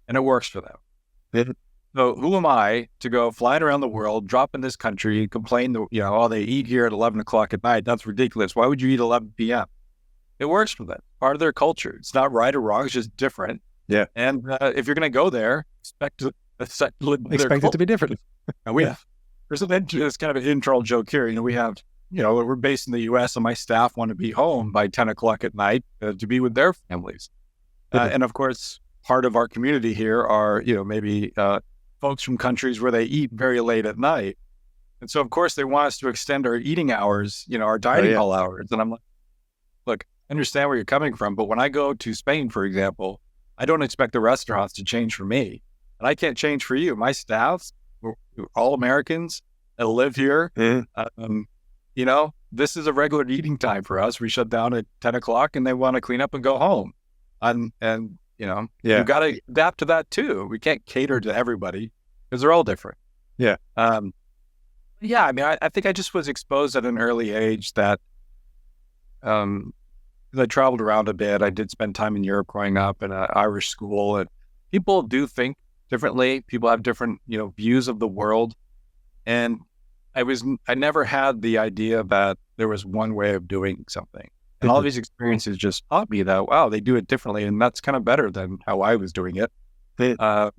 and it works for them. So who am I to go flying around the world, drop in this country, complain that, they eat here at 11 o'clock at night. That's ridiculous. Why would you eat 11 p.m.? It works for them. Part of their culture. It's not right or wrong. It's just different. Yeah. And if you're going to go there, expect it to be different. And there's it's kind of an internal joke here. We have, we're based in the U.S. and my staff want to be home by 10 o'clock at night to be with their families. And of course, part of our community here are, maybe folks from countries where they eat very late at night. And so, of course, they want us to extend our eating hours, our dining hall hours. And I'm like, look, I understand where you're coming from, but when I go to Spain, for example, I don't expect the restaurants to change for me. And I can't change for you. My staff, we're all Americans that live here. This is a regular eating time for us. We shut down at 10 o'clock and they want to clean up and go home. You got to adapt to that too. We can't cater to everybody because they're all different. Yeah. I mean, I think I just was exposed at an early age that, I traveled around a bit. I did spend time in Europe growing up in an Irish school, and people do think differently. People have different, views of the world. And I never had the idea that there was one way of doing something. And all these experiences just taught me that, wow, they do it differently. And that's kind of better than how I was doing it. How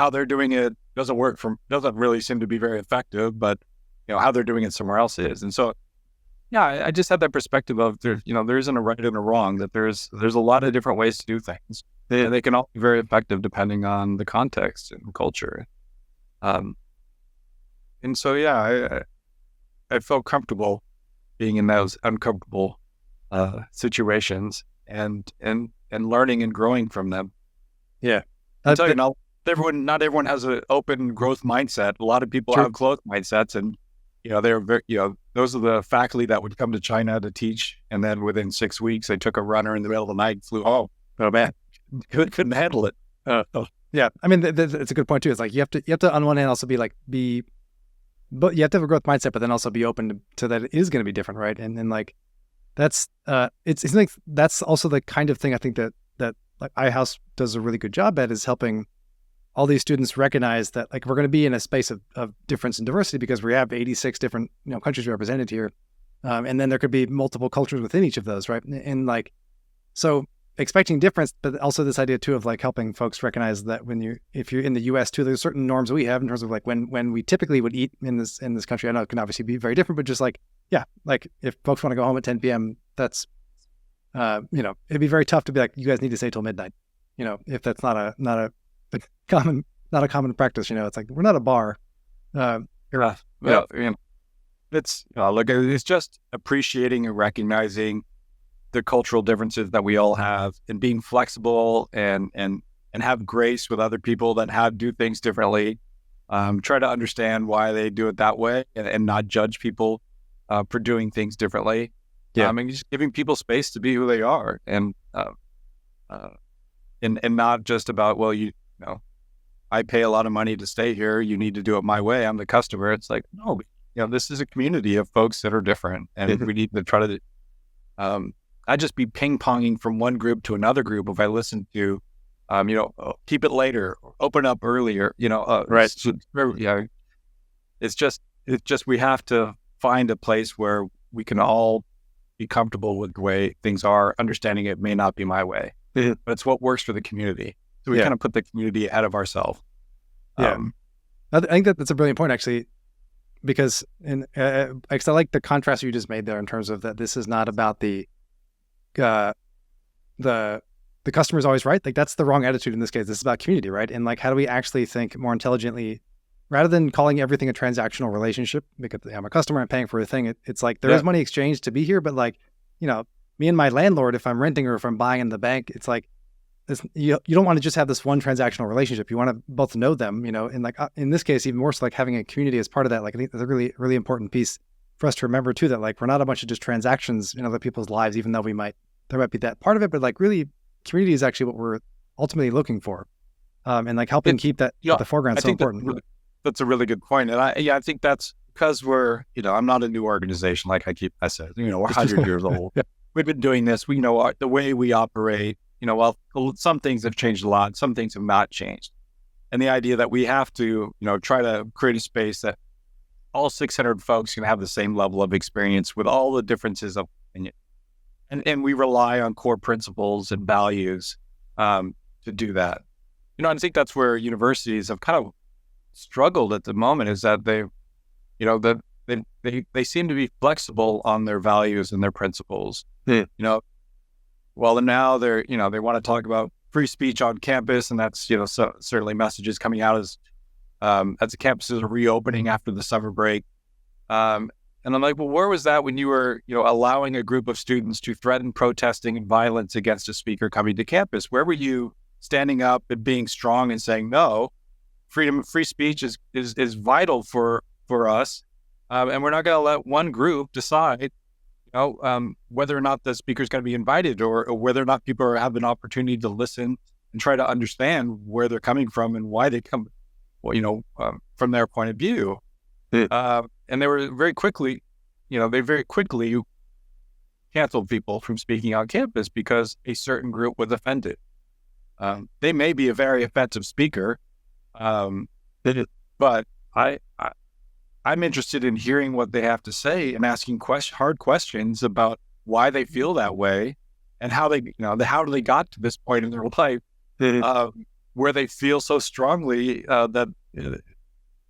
they're doing it doesn't really seem to be very effective, but how they're doing it somewhere else is. And so, I just had that perspective of there isn't a right and a wrong, that there's a lot of different ways to do things. And they can all be very effective depending on the context and culture. And so, I felt comfortable being in those uncomfortable situations and learning and growing from them. Yeah. I'll tell you, not everyone has an open growth mindset. A lot of people have closed mindsets, and they're very, those are the faculty that would come to China to teach, and then within 6 weeks they took a runner in the middle of the night and flew home. Oh man, couldn't handle it. Yeah, I mean, it's a good point too. It's like you have to on one hand also but you have to have a growth mindset, but then also be open to that it is going to be different, right? And then like that's it's like that's also the kind of thing I think that like iHouse does a really good job at, is helping all these students recognize that like we're going to be in a space of difference and diversity because we have 86 different countries represented here, and then there could be multiple cultures within each of those, right? And like so expecting difference, but also this idea too of like helping folks recognize that if you're in the U.S. too, there's certain norms we have in terms of like when we typically would eat in this country. I know it can obviously be very different, but just like like if folks want to go home at 10 p.m., that's it'd be very tough to be like, you guys need to stay till midnight. If that's not a common practice. It's like we're not a bar. It's just appreciating and recognizing the cultural differences that we all have, and being flexible and have grace with other people that do things differently. Try to understand why they do it that way, and not judge people for doing thing differently. And just giving people space to be who they are. And uh, and not just about, well, you know, I pay a lot of money to stay here. You need to do it my way. I'm the customer. It's like, no, this is a community of folks that are different, and we need to try to. I'd just be ping ponging from one group to another group if I listen to, keep it later, open up earlier. Right. It's just we have to find a place where we can all be comfortable with the way things are, understanding it may not be my way, but it's what works for the community. So we kind of put the community ahead of ourselves. I think that's a brilliant point, actually, because I like the contrast you just made there in terms of that this is not about the customer is always right. Like, that's the wrong attitude in this case. This is about community, right? And like, how do we actually think more intelligently rather than calling everything a transactional relationship? Because I'm a customer, I'm paying for a thing. It's like there is money exchanged to be here, but like, me and my landlord, if I'm renting or if I'm buying in the bank, it's like you don't want to just have this one transactional relationship. You want to both know them, and like in this case, even more so, like having a community as part of that. Like, I think that's a really, really important piece for us to remember too, that like we're not a bunch of just transactions in other people's lives, even though there might be that part of it, but like really community is actually what we're ultimately looking for. And like helping keep that at the foreground is so important. That's a really good point. And I think that's because we're, I'm not a new organization. Like I said, we're 100 years old. We've been doing this. We know the way we operate, well, some things have changed a lot. Some things have not changed. And the idea that we have to, try to create a space that all 600 folks can have the same level of experience with all the differences of opinion. And we rely on core principles and values to do that. I think that's where universities have kind of struggled at the moment, is that they seem to be flexible on their values and their principles. Well, now they want to talk about free speech on campus, and that's so certainly messages coming out as the campuses are reopening after the summer break. And I'm like, well, where was that when you were allowing a group of students to threaten protesting and violence against a speaker coming to campus? Where were you standing up and being strong and saying, no, free speech is vital for us, and we're not going to let one group decide whether or not the speaker is going to be invited, or whether or not people have an opportunity to listen and try to understand where they're coming from and why they come, from their point of view. And they were very quickly canceled people from speaking on campus because a certain group was offended. They may be a very offensive speaker, but I'm interested in hearing what they have to say and asking hard questions about why they feel that way and how they got to this point in their life where they feel so strongly that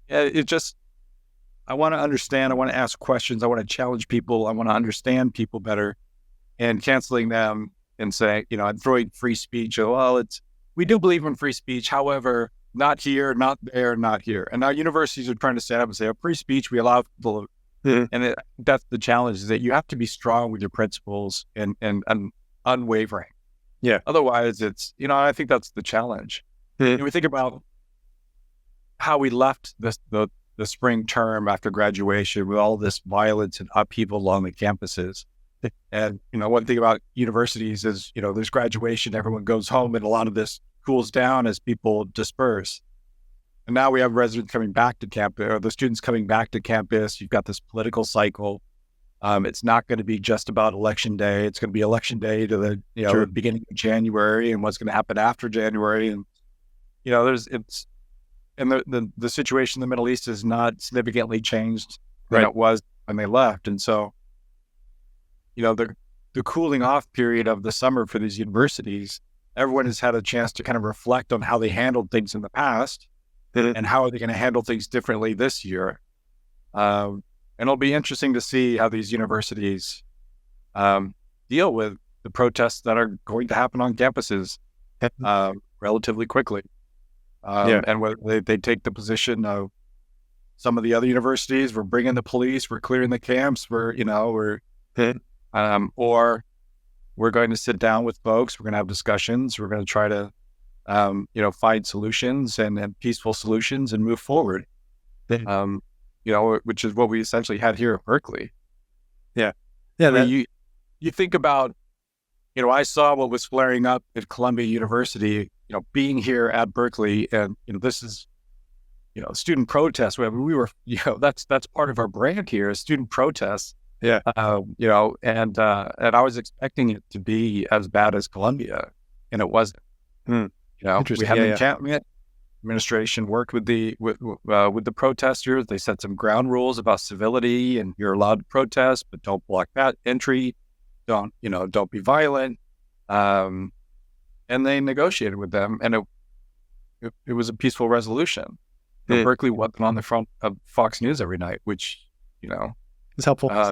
it just. I want to understand. I want to ask questions. I want to challenge people. I want to understand people better. And canceling them and saying, and throwing free speech. Well, we do believe in free speech. However, not here, not there, not here. And now universities are trying to stand up and say, free speech, we allow people. And that's the challenge, is that you have to be strong with your principles and unwavering. Yeah. Otherwise, it's, I think that's the challenge. We think about how we left the spring term after graduation with all this violence and upheaval along the campuses. And, one thing about universities is, there's graduation, everyone goes home, and a lot of this cools down as people disperse. And now we have residents coming back to campus, or the students coming back to campus. You've got this political cycle. It's not going to be just about election day. It's going to be election day to the, the beginning of January, and what's going to happen after January. And, and the situation in the Middle East has not significantly changed than it was when they left. And so, the cooling off period of the summer for these universities, everyone has had a chance to kind of reflect on how they handled things in the past and how are they going to handle things differently this year. And it'll be interesting to see how these universities deal with the protests that are going to happen on campuses relatively quickly. And whether they take the position of some of the other universities, we're bringing the police, we're clearing the camps, or we're going to sit down with folks, we're going to have discussions, we're going to try to, find solutions and peaceful solutions and move forward. Which is what we essentially had here at Berkeley. Yeah. You think about, I saw what was flaring up at Columbia University, being here at Berkeley, and, this is, student protests. We were, that's part of our brand here, is student protests. Yeah. And I was expecting it to be as bad as Columbia, and it wasn't. We had an encampment. Administration worked with the protesters. They set some ground rules about civility, and you're allowed to protest, but don't block that entry. Don't be violent. And they negotiated with them, and it was a peaceful resolution. Berkeley wasn't on the front of Fox News every night, which is helpful.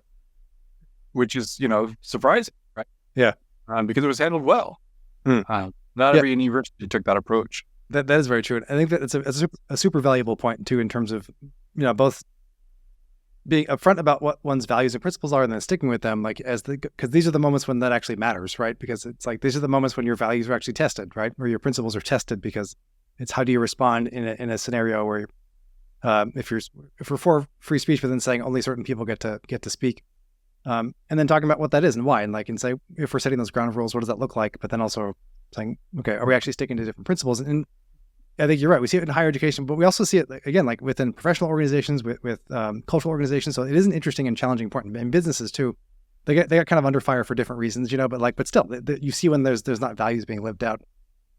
Which is surprising, right? Yeah, because it was handled well. Not every university took that approach. That is very true. And I think that it's a super valuable point too, in terms of both being upfront about what one's values and principles are, and then sticking with them, because these are the moments when that actually matters, right? Because it's like these are the moments when your values are actually tested, right? Or your principles are tested, because it's how do you respond in a scenario where if we're for free speech, but then saying only certain people get to speak, and then talking about what that is and why, and say if we're setting those ground rules, what does that look like? But then also saying, okay, are we actually sticking to different principles? And I think you're right. We see it in higher education, but we also see it again, like within professional organizations, with cultural organizations. So it is an interesting and challenging point. And businesses too, they get kind of under fire for different reasons, but still, you see when there's not values being lived out.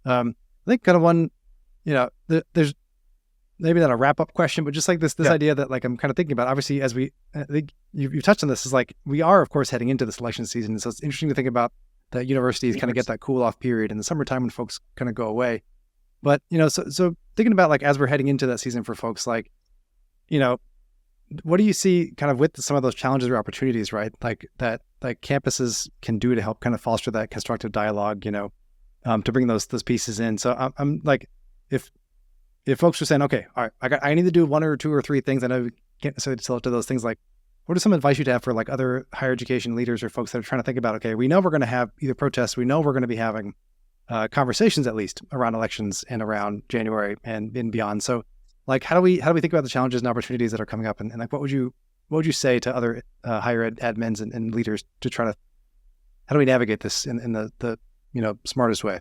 I think kind of one, there's maybe not a wrap up question, but just like this idea that I'm kind of thinking about. Obviously, as I think you touched on this, is we are of course heading into this election season, so it's interesting to think about that universities kind of get that cool off period in the summertime when folks kind of go away. But, so thinking about as we're heading into that season for folks, what do you see kind of with some of those challenges or opportunities, right? That campuses can do to help kind of foster that constructive dialogue, to bring those pieces in. So I'm if folks are saying, okay, all right, I need to do one or two or three things, I know we can't necessarily tell it to those things, what are some advice you'd have for other higher education leaders or folks that are trying to think about, okay, we know we're going to have either protests, we know we're going to be having conversations at least around elections and around January and beyond. So how do we think about the challenges and opportunities that are coming up? And what would you say to other higher ed admins and leaders to try to, how do we navigate this in the smartest way?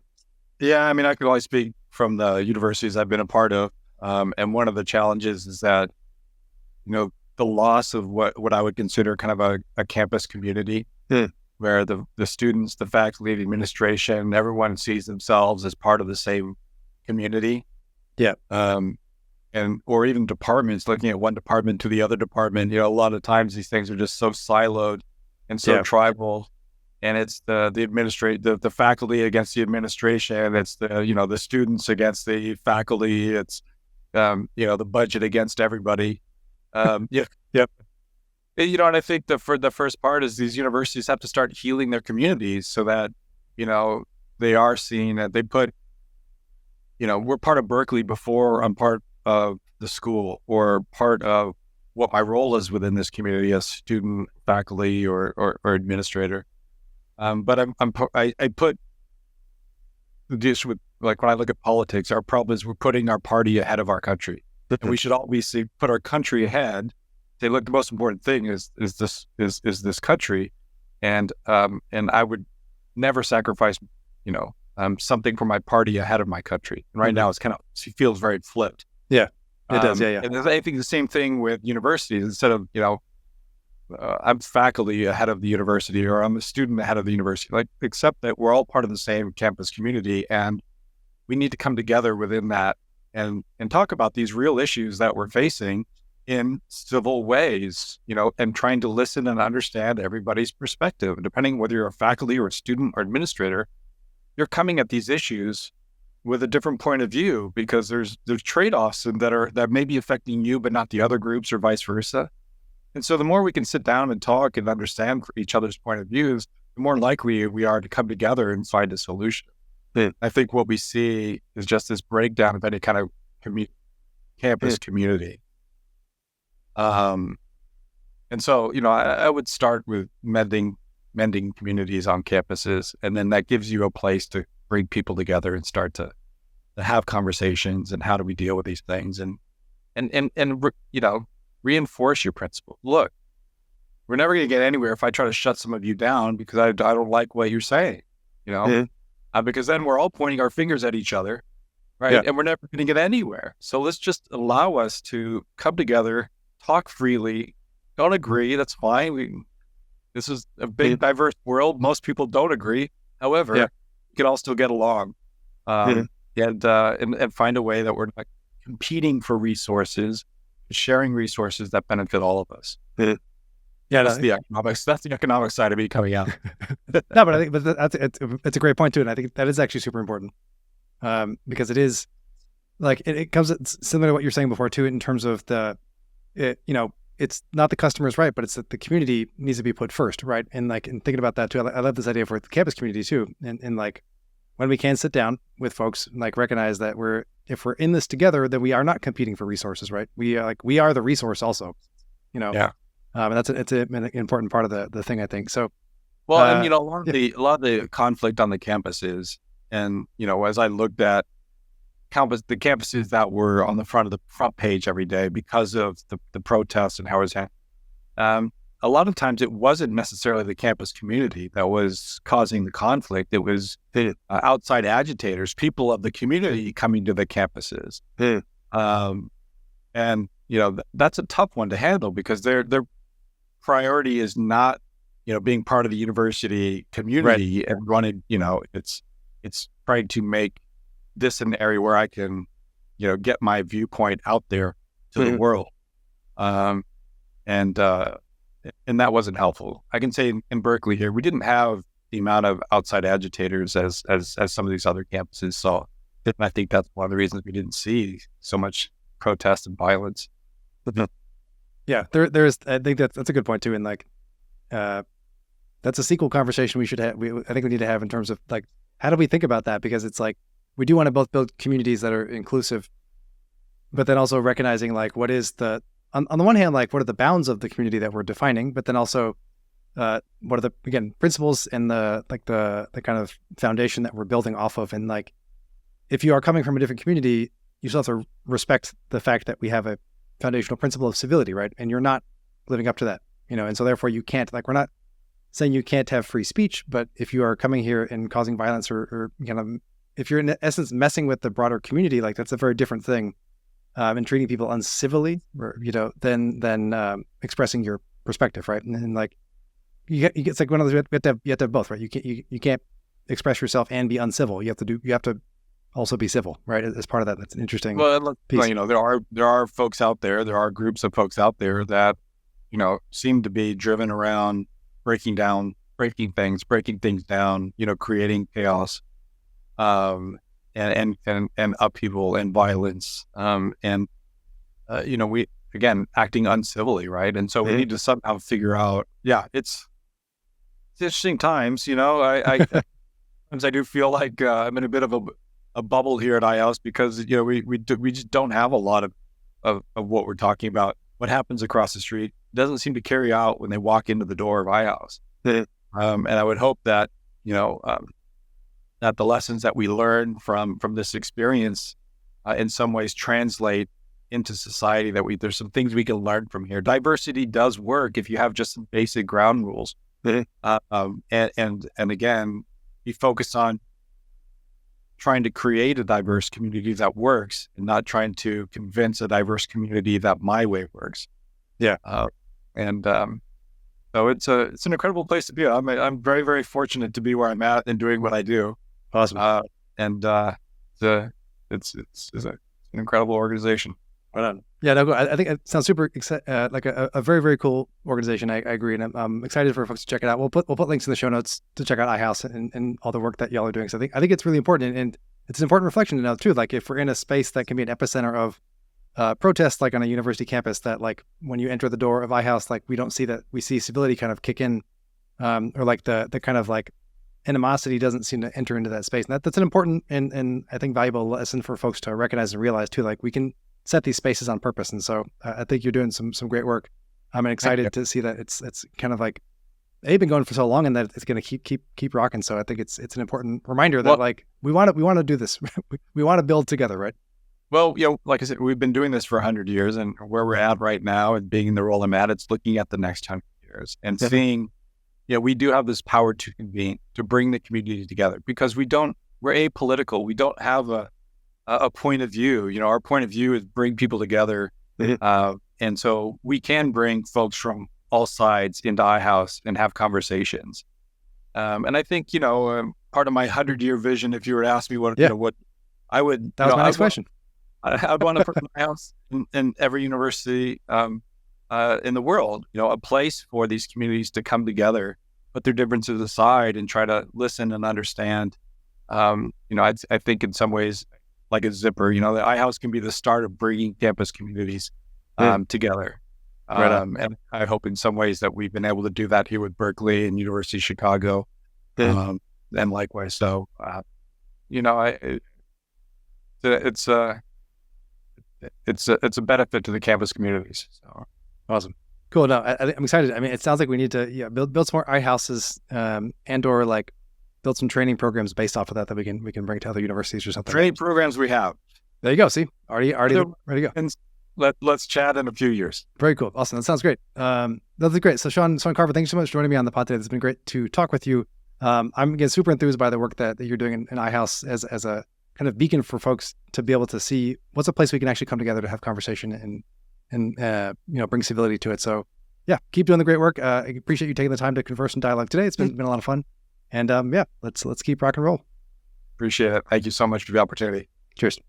Yeah, I mean, I could only speak from the universities I've been a part of. And one of the challenges is that, the loss of what I would consider kind of a campus community, where the students, the faculty, the administration, everyone sees themselves as part of the same community. Yeah. Or even departments, looking at one department to the other department. A lot of times these things are just so siloed and so tribal. And it's the faculty against the administration. It's the students against the faculty. It's the budget against everybody. Yep. And I think the first part is these universities have to start healing their communities so that, they are seen, that they put, we're part of Berkeley before I'm part of the school or part of what my role is within this community as student, faculty, or administrator. But I put this with, when I look at politics, our problem is we're putting our party ahead of our country. And we should always put our country ahead. Say, look, the most important thing is this country, and I would never sacrifice, something for my party ahead of my country. And right now, it feels very flipped. Yeah, it does. Yeah. And I think the same thing with universities. Instead of I'm faculty ahead of the university, or I'm a student ahead of the university. Accept that we're all part of the same campus community, and we need to come together within that and talk about these real issues that we're facing in civil ways, and trying to listen and understand everybody's perspective. And depending whether you're a faculty or a student or administrator, you're coming at these issues with a different point of view, because there's trade-offs that may be affecting you, but not the other groups, or vice versa. And so the more we can sit down and talk and understand each other's point of views, the more likely we are to come together and find a solution. I think what we see is just this breakdown of any kind of campus community. And so, I would start with mending communities on campuses, and then that gives you a place to bring people together and start to have conversations, and how do we deal with these things, and reinforce your principle. Look, we're never going to get anywhere if I try to shut some of you down because I don't like what you're saying. you know, because then we're all pointing our fingers at each other, right? Yeah. And we're never going to get anywhere. So let's just allow us to come together, talk freely, don't agree. That's fine. This is a big, diverse world. Most people don't agree. However, we can all still get along, and find a way that we're not competing for resources, sharing resources that benefit all of us. Yeah, that's the economics. That's the economic side of me coming out. No, but I think it's a great point too, and I think that is actually super important, because it is like it comes similar to what you're saying before too, in terms of it's not the customer's right, but it's that the community needs to be put first, right? And thinking about that too, I love this idea for the campus community too, and like when we can sit down with folks, like recognize that if we're in this together, then we are not competing for resources, right? We are the resource also, Yeah. And it's an important part of the thing, I think. So, well, and a lot of the conflict on the campuses, and as I looked at the campuses that were on the front page every day because of the protests and how it was happening, a lot of times it wasn't necessarily the campus community that was causing the conflict. It was outside agitators, people of the community coming to the campuses, and that's a tough one to handle because their priority is not being part of the university community, right, and running. It's trying to make this an area where I can get my viewpoint out there to the world, and that wasn't helpful. I can say in Berkeley here, we didn't have the amount of outside agitators as some of these other campuses saw. And I think that's one of the reasons we didn't see so much protest and violence. Yeah, there's. I think that's a good point too. And that's a sequel conversation we should have. I think we need to have in terms of how do we think about that? Because it's we do want to both build communities that are inclusive, but then also recognizing what is on the one hand, what are the bounds of the community that we're defining, but then also what are the principles and the kind of foundation that we're building off of. And if you are coming from a different community, you still have to respect the fact that we have a foundational principle of civility, right? And you're not living up to that, and so therefore you can't, we're not saying you can't have free speech, but if you are coming here and causing violence or if you're in essence messing with the broader community, that's a very different thing, and treating people uncivilly, or, than expressing your perspective, right? And it's one of those, you have to have both, right? You can't express yourself and be uncivil. You have to also be civil, right? As part of that. That's an interesting piece. There are folks out there, there are groups of folks out there that, seem to be driven around breaking things down, creating chaos, and upheaval and violence, we acting uncivilly, right? And so we need to somehow figure out. Yeah, it's interesting times. I sometimes I do feel like I'm in a bit of a bubble here at iHouse because we just don't have a lot of what we're talking about. What happens across the street doesn't seem to carry out when they walk into the door of iHouse. And I would hope that that the lessons that we learn from this experience in some ways translate into society, that there's some things we can learn from here. Diversity does work if you have just some basic ground rules. And again, we focus on trying to create a diverse community that works and not trying to convince a diverse community that my way works. Yeah. So it's an incredible place to be. I'm very, very fortunate to be where I'm at and doing what I do. Awesome. It's an incredible organization. Yeah, no, I think it sounds super like a very, very cool organization. I agree, and I'm excited for folks to check it out. We'll put links in the show notes to check out iHouse and all the work that y'all are doing. So I think it's really important, and it's an important reflection to know too. If we're in a space that can be an epicenter of protests, on a university campus, that when you enter the door of iHouse, we don't see that. We see civility kind of kick in, or the kind of animosity doesn't seem to enter into that space. And that's an important and I think valuable lesson for folks to recognize and realize too. We can set these spaces on purpose. And so I think you're doing some great work. I'm excited to see that it's kind of been going for so long, and that it's going to keep rocking. So I think it's an important reminder that we want to do this. we want to build together, right? Well, like I said, we've been doing this for 100 years, and where we're at right now and being in the role I'm at, it's looking at the next 100 years and seeing we do have this power to convene, to bring the community together, because we're apolitical. We don't have a point of view. Our point of view is bring people together. And so we can bring folks from all sides into iHouse and have conversations. And I think, part of my 100-year vision, if you were to ask me what I would, that was my next question. I'd want to put iHouse in every university in the world, a place for these communities to come together, put their differences aside and try to listen and understand. I think in some ways, like a zipper, the iHouse can be the start of bringing campus communities together. And I hope in some ways that we've been able to do that here with Berkeley and University of Chicago, and likewise. So, it's a benefit to the campus communities. So awesome, cool. No, I'm excited. I mean, it sounds like we need to build some more iHouses, and/or like build some training programs based off of that we can bring to other universities or something. Training programs we have. There you go. See, already ready to go. And let's chat in a few years. Very cool. Awesome. That sounds great. That's great. So Sean Carver, thanks so much for joining me on the pod today. It's been great to talk with you. I'm again super enthused by the work that you're doing in iHouse as a kind of beacon for folks to be able to see what's a place we can actually come together to have conversation and bring civility to it. So yeah, keep doing the great work. I appreciate you taking the time to converse and dialogue today. It's been a lot of fun. And let's keep rock and roll. Appreciate it. Thank you so much for the opportunity. Cheers.